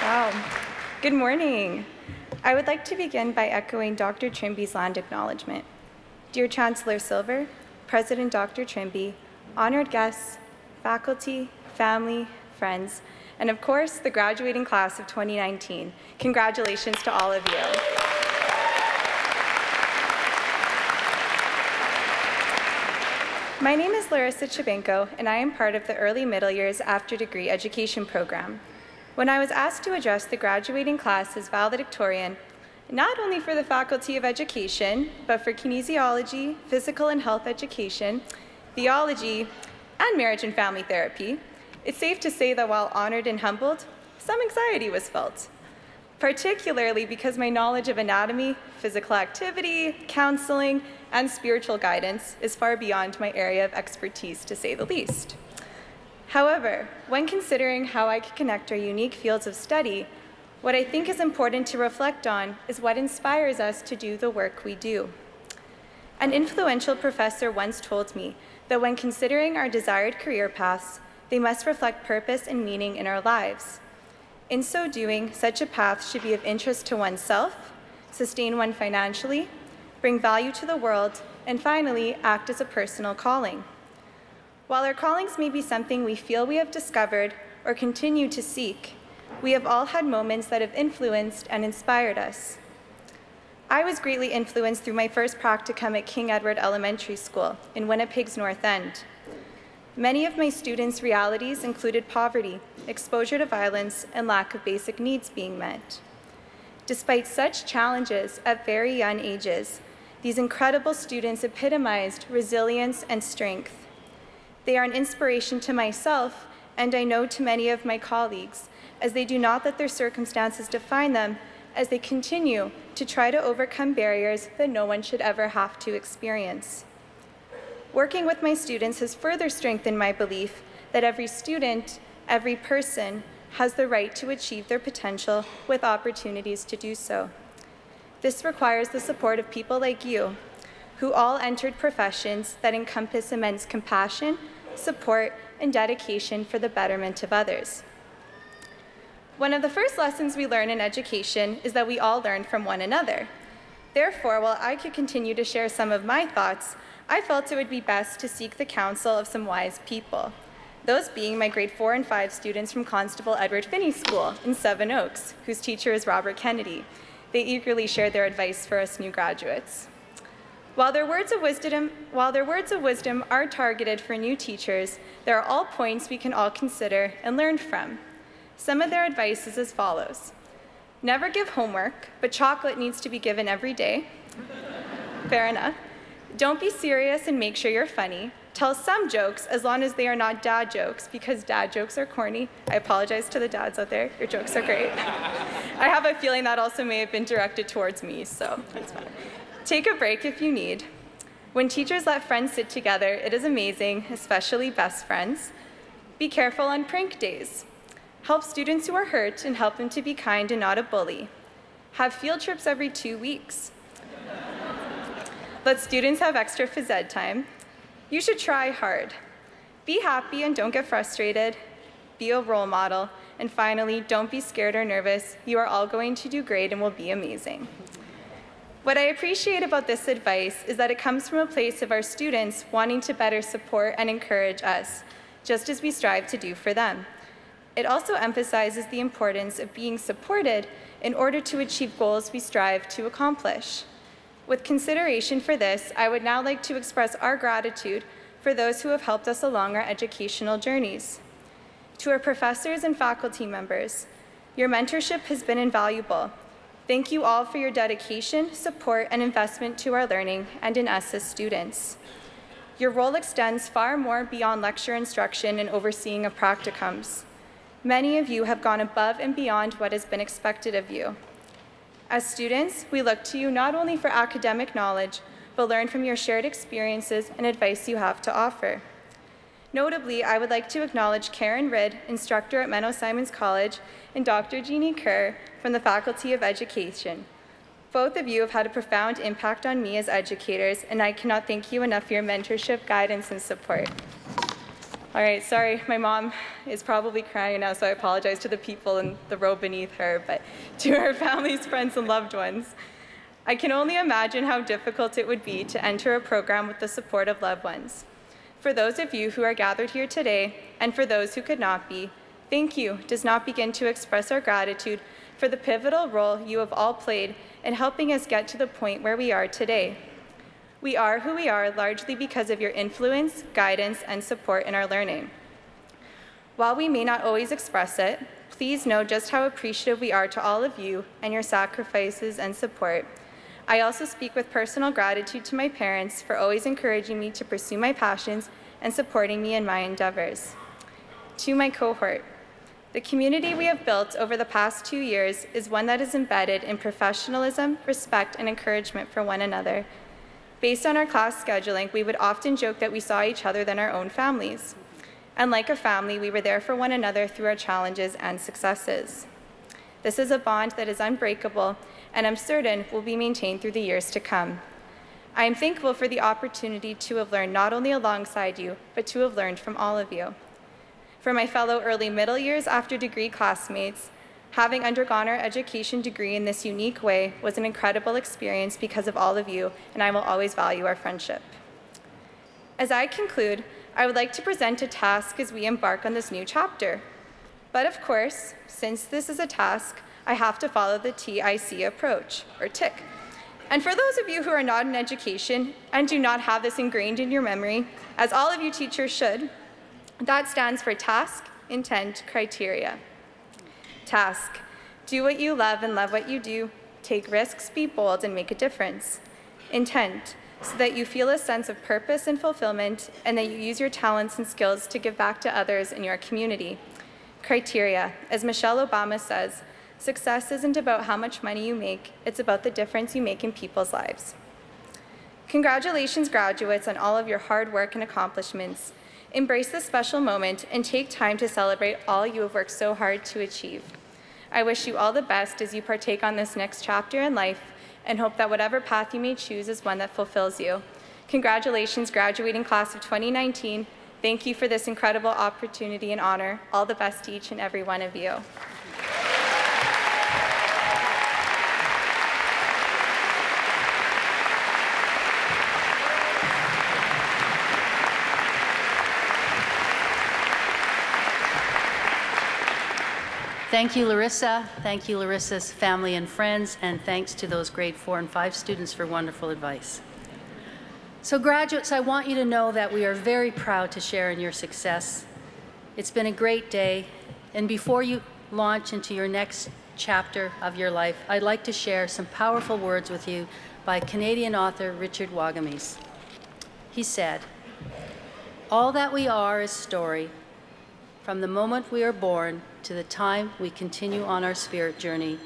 Wow. Good morning. I would like to begin by echoing Dr. Trimby's land acknowledgement. Dear Chancellor Silver, President Dr. Trimby, honored guests, faculty, family, friends, and of course, the graduating class of 2019. Congratulations to all of you. My name is Larissa Chubenko, and I am part of the Early Middle Years After Degree Education program. When I was asked to address the graduating class as valedictorian, not only for the Faculty of Education, but for Kinesiology, Physical and Health Education, Theology, and Marriage and Family Therapy, it's safe to say that while honored and humbled, some anxiety was felt. particularly because my knowledge of anatomy, physical activity, counseling, and spiritual guidance is far beyond my area of expertise, to say the least. However, when considering how I can connect our unique fields of study, what I think is important to reflect on is what inspires us to do the work we do. An influential professor once told me that when considering our desired career paths, they must reflect purpose and meaning in our lives. In so doing, such a path should be of interest to oneself, sustain one financially, bring value to the world, and finally, act as a personal calling. While our callings may be something we feel we have discovered or continue to seek, we have all had moments that have influenced and inspired us. I was greatly influenced through my first practicum at King Edward Elementary School in Winnipeg's North End. Many of my students' realities included poverty, exposure to violence, and lack of basic needs being met. Despite such challenges at very young ages, these incredible students epitomized resilience and strength. They are an inspiration to myself, and I know to many of my colleagues, as they do not let their circumstances define them, as they continue to try to overcome barriers that no one should ever have to experience. Working with my students has further strengthened my belief that every student, every person, has the right to achieve their potential with opportunities to do so. This requires the support of people like you, who all entered professions that encompass immense compassion, support, and dedication for the betterment of others. One of the first lessons we learn in education is that we all learn from one another. Therefore, while I could continue to share some of my thoughts, I felt it would be best to seek the counsel of some wise people, those being my grade 4 and 5 students from Constable Edward Finney School in Seven Oaks, whose teacher is Robert Kennedy. They eagerly shared their advice for us new graduates. While their words of wisdom are targeted for new teachers, there are all points we can all consider and learn from. Some of their advice is as follows. Never give homework, but chocolate needs to be given every day. Fair enough. Don't be serious and make sure you're funny. Tell some jokes as long as they are not dad jokes, because dad jokes are corny. I apologize to the dads out there. Your jokes are great. I have a feeling that also may have been directed towards me, so that's fine. Take a break if you need. When teachers let friends sit together, it is amazing, especially best friends. Be careful on prank days. Help students who are hurt and help them to be kind and not a bully. Have field trips every 2 weeks. Let students have extra phys ed time. You should try hard. Be happy and don't get frustrated. Be a role model. And finally, don't be scared or nervous. You are all going to do great and will be amazing. What I appreciate about this advice is that it comes from a place of our students wanting to better support and encourage us, just as we strive to do for them. It also emphasizes the importance of being supported in order to achieve goals we strive to accomplish. With consideration for this, I would now like to express our gratitude for those who have helped us along our educational journeys. To our professors and faculty members, your mentorship has been invaluable. Thank you all for your dedication, support, and investment to our learning and in us as students. Your role extends far more beyond lecture instruction and overseeing of practicums. Many of you have gone above and beyond what has been expected of you. As students, we look to you not only for academic knowledge, but learn from your shared experiences and advice you have to offer. Notably, I would like to acknowledge Karen Ridd, instructor at Menno Simons College, and Dr. Jeannie Kerr from the Faculty of Education. Both of you have had a profound impact on me as educators, and I cannot thank you enough for your mentorship, guidance, and support. All right, sorry, my mom is probably crying now, so I apologize to the people in the row beneath her, but to her families, friends, and loved ones. I can only imagine how difficult it would be to enter a program with the support of loved ones. For those of you who are gathered here today, and for those who could not be, thank you does not begin to express our gratitude for the pivotal role you have all played in helping us get to the point where we are today. We are who we are largely because of your influence, guidance, and support in our learning. While we may not always express it, please know just how appreciative we are to all of you and your sacrifices and support. I also speak with personal gratitude to my parents for always encouraging me to pursue my passions and supporting me in my endeavors. To my cohort, The community we have built over the past 2 years is one that is embedded in professionalism, respect, and encouragement for one another. Based on our class scheduling, we would often joke that we saw each other than our own families. And like a family, we were there for one another through our challenges and successes. This is a bond that is unbreakable, and I'm certain will be maintained through the years to come. I am thankful for the opportunity to have learned not only alongside you, but to have learned from all of you. For my fellow early middle years after degree classmates, having undergone our education degree in this unique way was an incredible experience because of all of you, and I will always value our friendship. As I conclude, I would like to present a task as we embark on this new chapter. But of course, since this is a task, I have to follow the TIC approach, or TIC. And for those of you who are not in education and do not have this ingrained in your memory, as all of you teachers should, that stands for task, intent, criteria. Task: do what you love and love what you do. Take risks, be bold, and make a difference. Intent: so that you feel a sense of purpose and fulfillment, and that you use your talents and skills to give back to others in your community. Criteria: as Michelle Obama says, success isn't about how much money you make, it's about the difference you make in people's lives. Congratulations, graduates, on all of your hard work and accomplishments. Embrace this special moment and take time to celebrate all you have worked so hard to achieve. I wish you all the best as you partake on this next chapter in life, and hope that whatever path you may choose is one that fulfills you. Congratulations, graduating class of 2019. Thank you for this incredible opportunity and honor. All the best to each and every one of you. Thank you, Larissa. Thank you, Larissa's family and friends, and thanks to those grade 4 and 5 students for wonderful advice. So graduates, I want you to know that we are very proud to share in your success. It's been a great day, and before you launch into your next chapter of your life, I'd like to share some powerful words with you by Canadian author Richard Wagamese. He said, "All that we are is story. From the moment we are born to the time we continue on our spirit journey,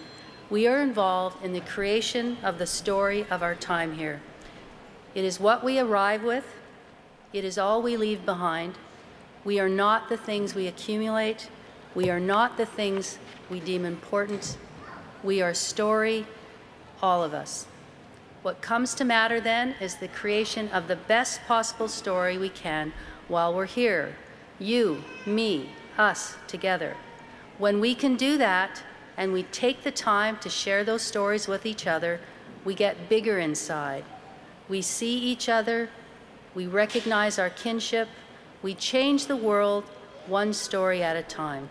we are involved in the creation of the story of our time here. It is what we arrive with. It is all we leave behind. We are not the things we accumulate. We are not the things we deem important. We are story, all of us. What comes to matter then is the creation of the best possible story we can while we're here. You, me, us, together. When we can do that, and we take the time to share those stories with each other, we get bigger inside. We see each other, we recognize our kinship, we change the world one story at a time."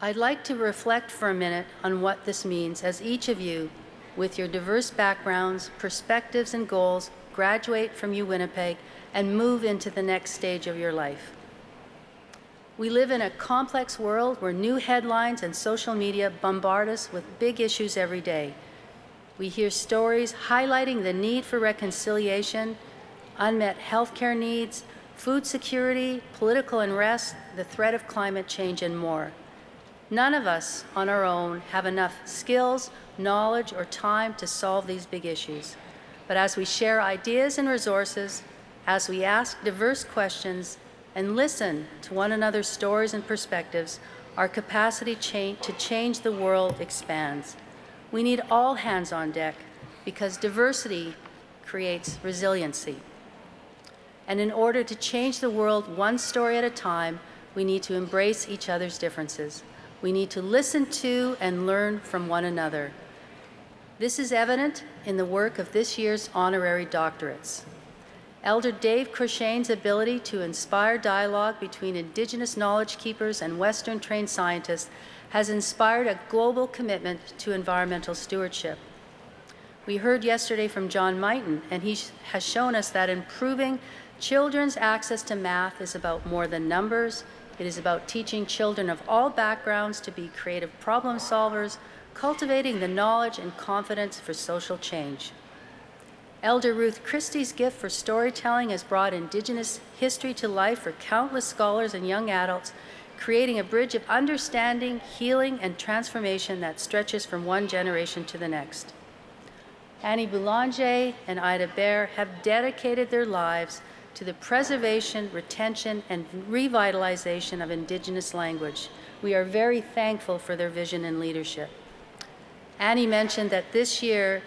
I'd like to reflect for a minute on what this means as each of you, with your diverse backgrounds, perspectives, and goals, graduate from Winnipeg and move into the next stage of your life. We live in a complex world where new headlines and social media bombard us with big issues every day. We hear stories highlighting the need for reconciliation, unmet healthcare needs, food security, political unrest, the threat of climate change, and more. None of us on our own have enough skills, knowledge, or time to solve these big issues. But as we share ideas and resources, as we ask diverse questions, and listen to one another's stories and perspectives, our capacity to change the world expands. We need all hands on deck because diversity creates resiliency. And in order to change the world one story at a time, we need to embrace each other's differences. We need to listen to and learn from one another. This is evident in the work of this year's honorary doctorates. Elder Dave Croshane's ability to inspire dialogue between Indigenous knowledge keepers and Western-trained scientists has inspired a global commitment to environmental stewardship. We heard yesterday from John Mighton, and he has shown us that improving children's access to math is about more than numbers. It is about teaching children of all backgrounds to be creative problem solvers, cultivating the knowledge and confidence for social change. Elder Ruth Christie's gift for storytelling has brought Indigenous history to life for countless scholars and young adults, creating a bridge of understanding, healing, and transformation that stretches from one generation to the next. Annie Boulanger and Ida Baer have dedicated their lives to the preservation, retention, and revitalization of Indigenous language. We are very thankful for their vision and leadership. Annie mentioned that this year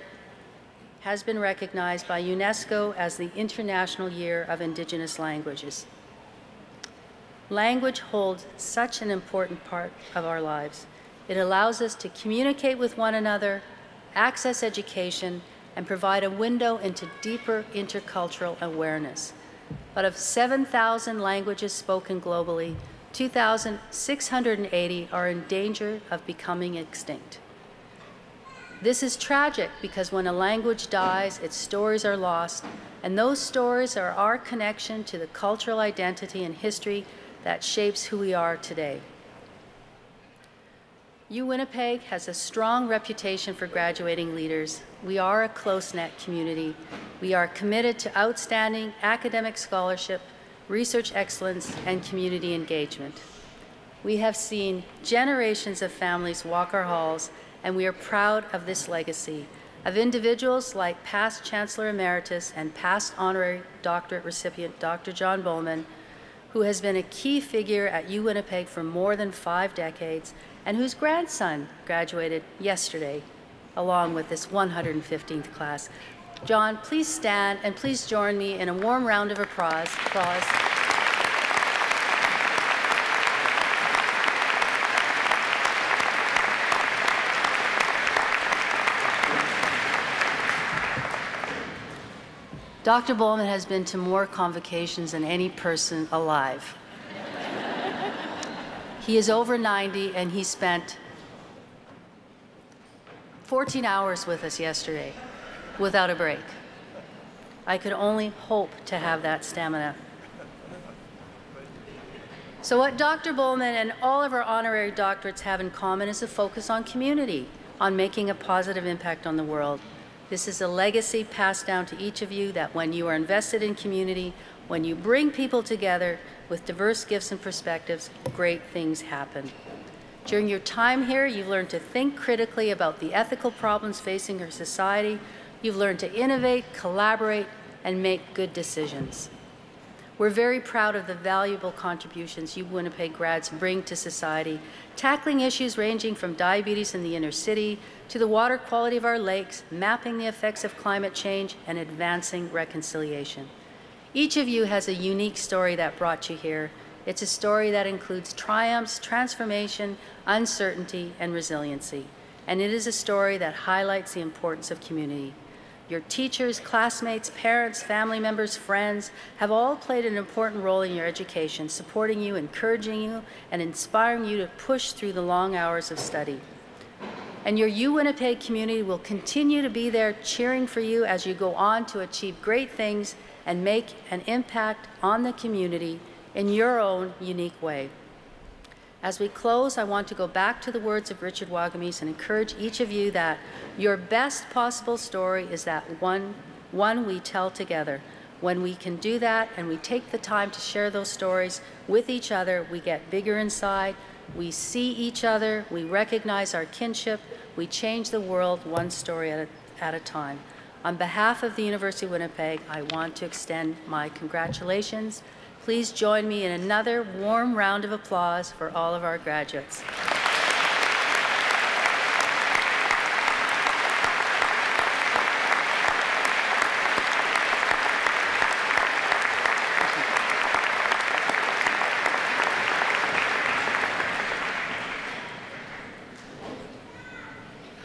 has been recognized by UNESCO as the International Year of Indigenous Languages. Language holds such an important part of our lives. It allows us to communicate with one another, access education, and provide a window into deeper intercultural awareness. Out of 7,000 languages spoken globally, 2,680 are in danger of becoming extinct. This is tragic because when a language dies, its stories are lost, and those stories are our connection to the cultural identity and history that shapes who we are today. Winnipeg has a strong reputation for graduating leaders. We are a close-knit community. We are committed to outstanding academic scholarship, research excellence, and community engagement. We have seen generations of families walk our halls, and we are proud of this legacy of individuals like past Chancellor Emeritus and past Honorary Doctorate recipient Dr. John Bowman, who has been a key figure at Winnipeg for more than 5 decades, and whose grandson graduated yesterday, along with this 115th class. John, please stand and please join me in a warm round of applause. Dr. Bowman has been to more convocations than any person alive. He is over 90 and he spent 14 hours with us yesterday without a break. I could only hope to have that stamina. So what Dr. Bowman and all of our honorary doctorates have in common is a focus on community, on making a positive impact on the world. This is a legacy passed down to each of you that when you are invested in community, when you bring people together with diverse gifts and perspectives, great things happen. During your time here, you've learned to think critically about the ethical problems facing our society. You've learned to innovate, collaborate, and make good decisions. We're very proud of the valuable contributions you Winnipeg grads bring to society, tackling issues ranging from diabetes in the inner city to the water quality of our lakes, mapping the effects of climate change, and advancing reconciliation. Each of you has a unique story that brought you here. It's a story that includes triumphs, transformation, uncertainty, and resiliency. And it is a story that highlights the importance of community. Your teachers, classmates, parents, family members, friends have all played an important role in your education, supporting you, encouraging you, and inspiring you to push through the long hours of study. And your Winnipeg community will continue to be there cheering for you as you go on to achieve great things and make an impact on the community in your own unique way. As we close, I want to go back to the words of Richard Wagamese and encourage each of you that your best possible story is that one we tell together. When we can do that and we take the time to share those stories with each other, we get bigger inside, we see each other, we recognize our kinship, we change the world one story at a time. On behalf of the University of Winnipeg, I want to extend my congratulations. Please join me in another warm round of applause for all of our graduates.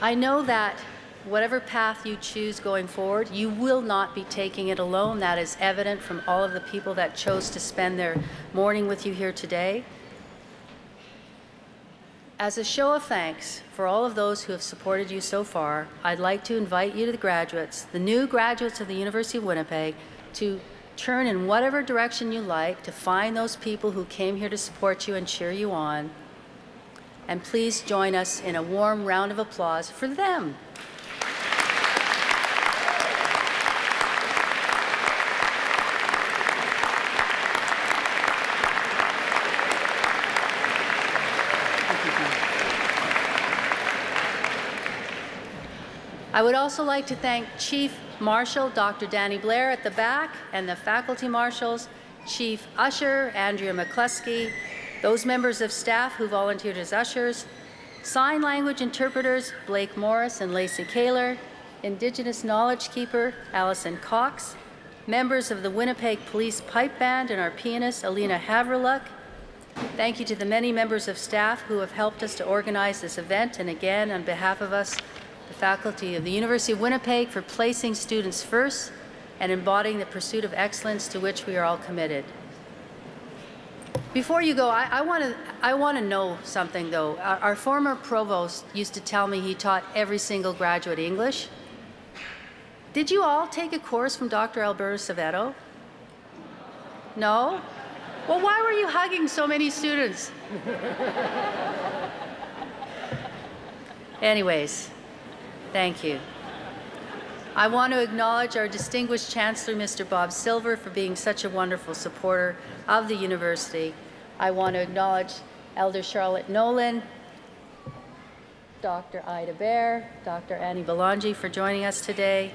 I know that whatever path you choose going forward, you will not be taking it alone. That is evident from all of the people that chose to spend their morning with you here today. As a show of thanks for all of those who have supported you so far, I'd like to invite you to the graduates, the new graduates of the University of Winnipeg, to turn in whatever direction you like to find those people who came here to support you and cheer you on. And please join us in a warm round of applause for them. I would also like to thank Chief Marshal Dr. Danny Blair at the back and the faculty marshals, Chief Usher Andrea McCluskey, those members of staff who volunteered as ushers, sign language interpreters Blake Morris and Lacey Kaler, Indigenous Knowledge Keeper Alison Cox, members of the Winnipeg Police Pipe Band and our pianist Alina Havrylyuk. Thank you to the many members of staff who have helped us to organize this event, and again, on behalf of us, the faculty of the University of Winnipeg, for placing students first and embodying the pursuit of excellence to which we are all committed. Before you go, I want to know something, though. Our former provost used to tell me he taught every single graduate English. Did you all take a course from Dr. Alberto Saveto? No? Well, why were you hugging so many students? Anyways, thank you. I want to acknowledge our distinguished Chancellor, Mr. Bob Silver, for being such a wonderful supporter of the university. I want to acknowledge Elder Charlotte Nolan, Dr. Ida Baer, Dr. Annie Boulanger for joining us today.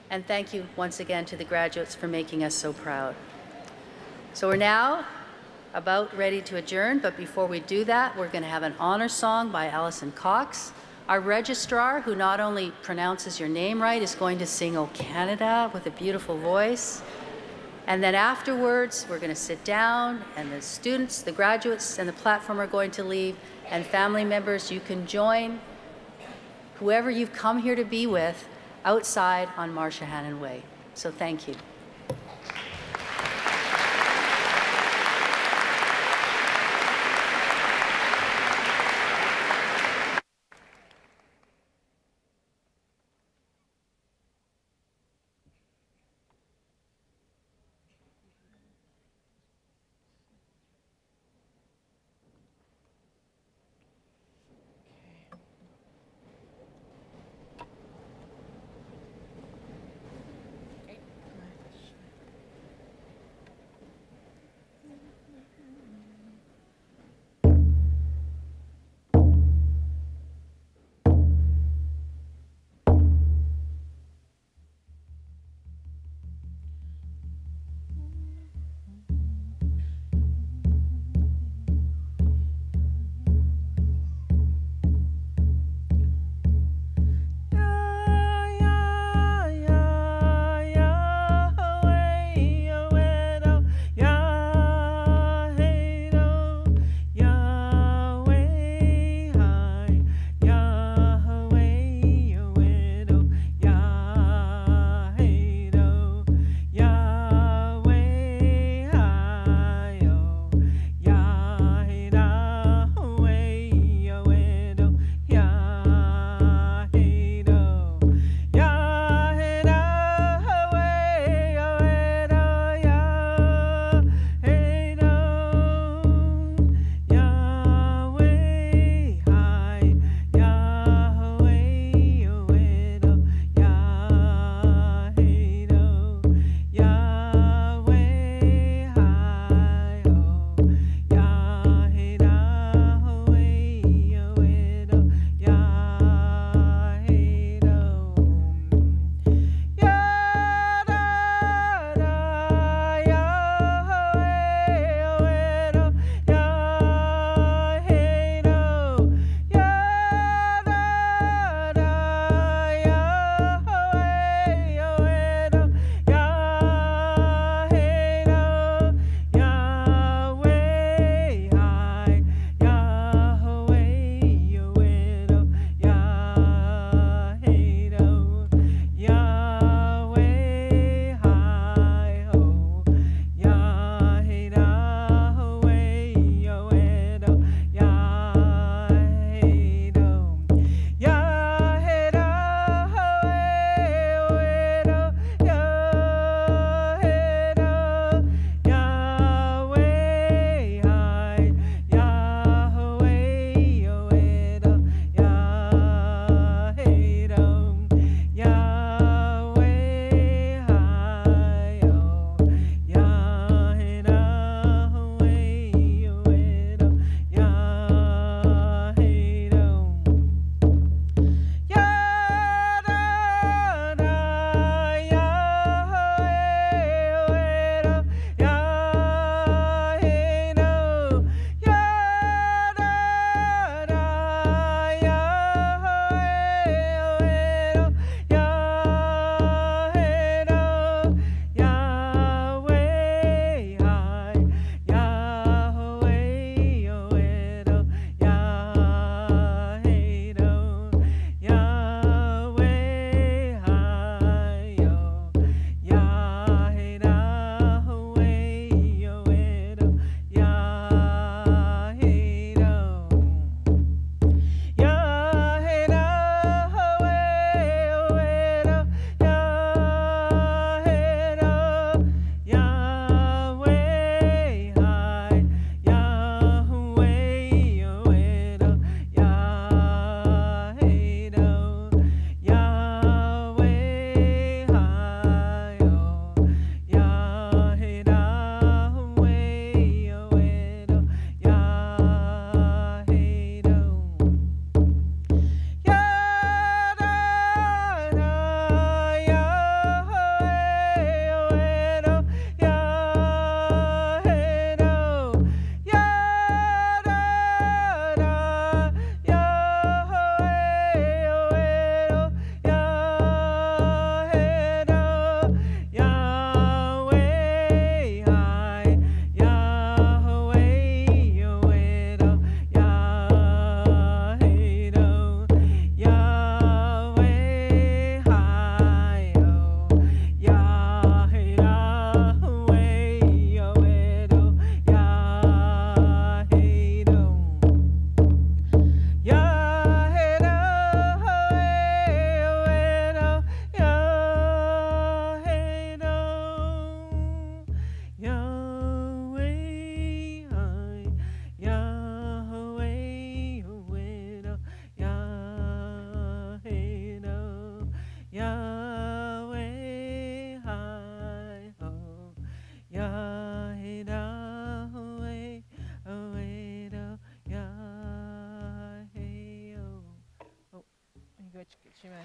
And thank you once again to the graduates for making us so proud. So we're now about ready to adjourn, but before we do that, we're going to have an honor song by Alison Cox. Our registrar, who not only pronounces your name right, is going to sing "O Canada" with a beautiful voice. And then afterwards, we're going to sit down, and the students, the graduates, and the platform are going to leave, and family members, you can join whoever you've come here to be with outside on Marsha-Hannon Way. So thank you.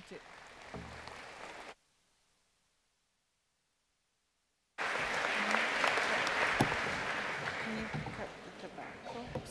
That's it. Can you cut the tobacco?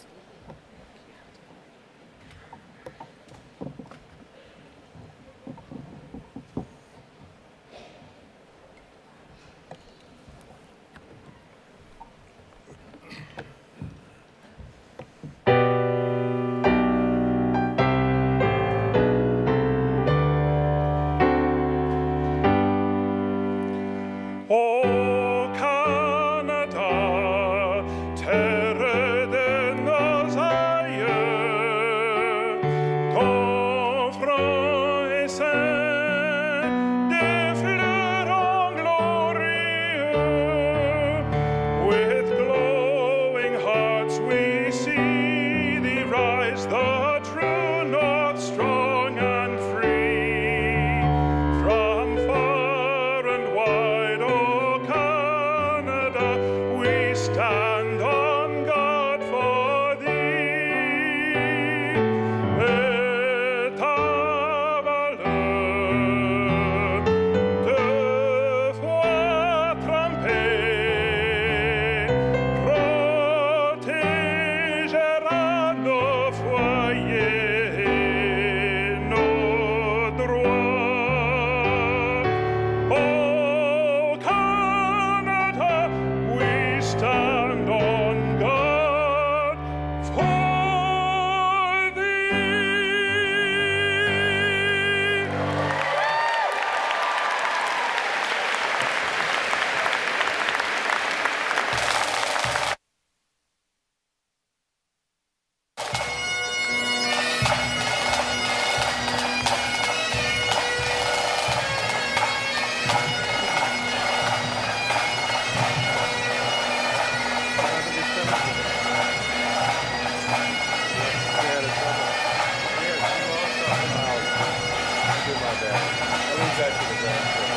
I'll leave that to the grandchildren.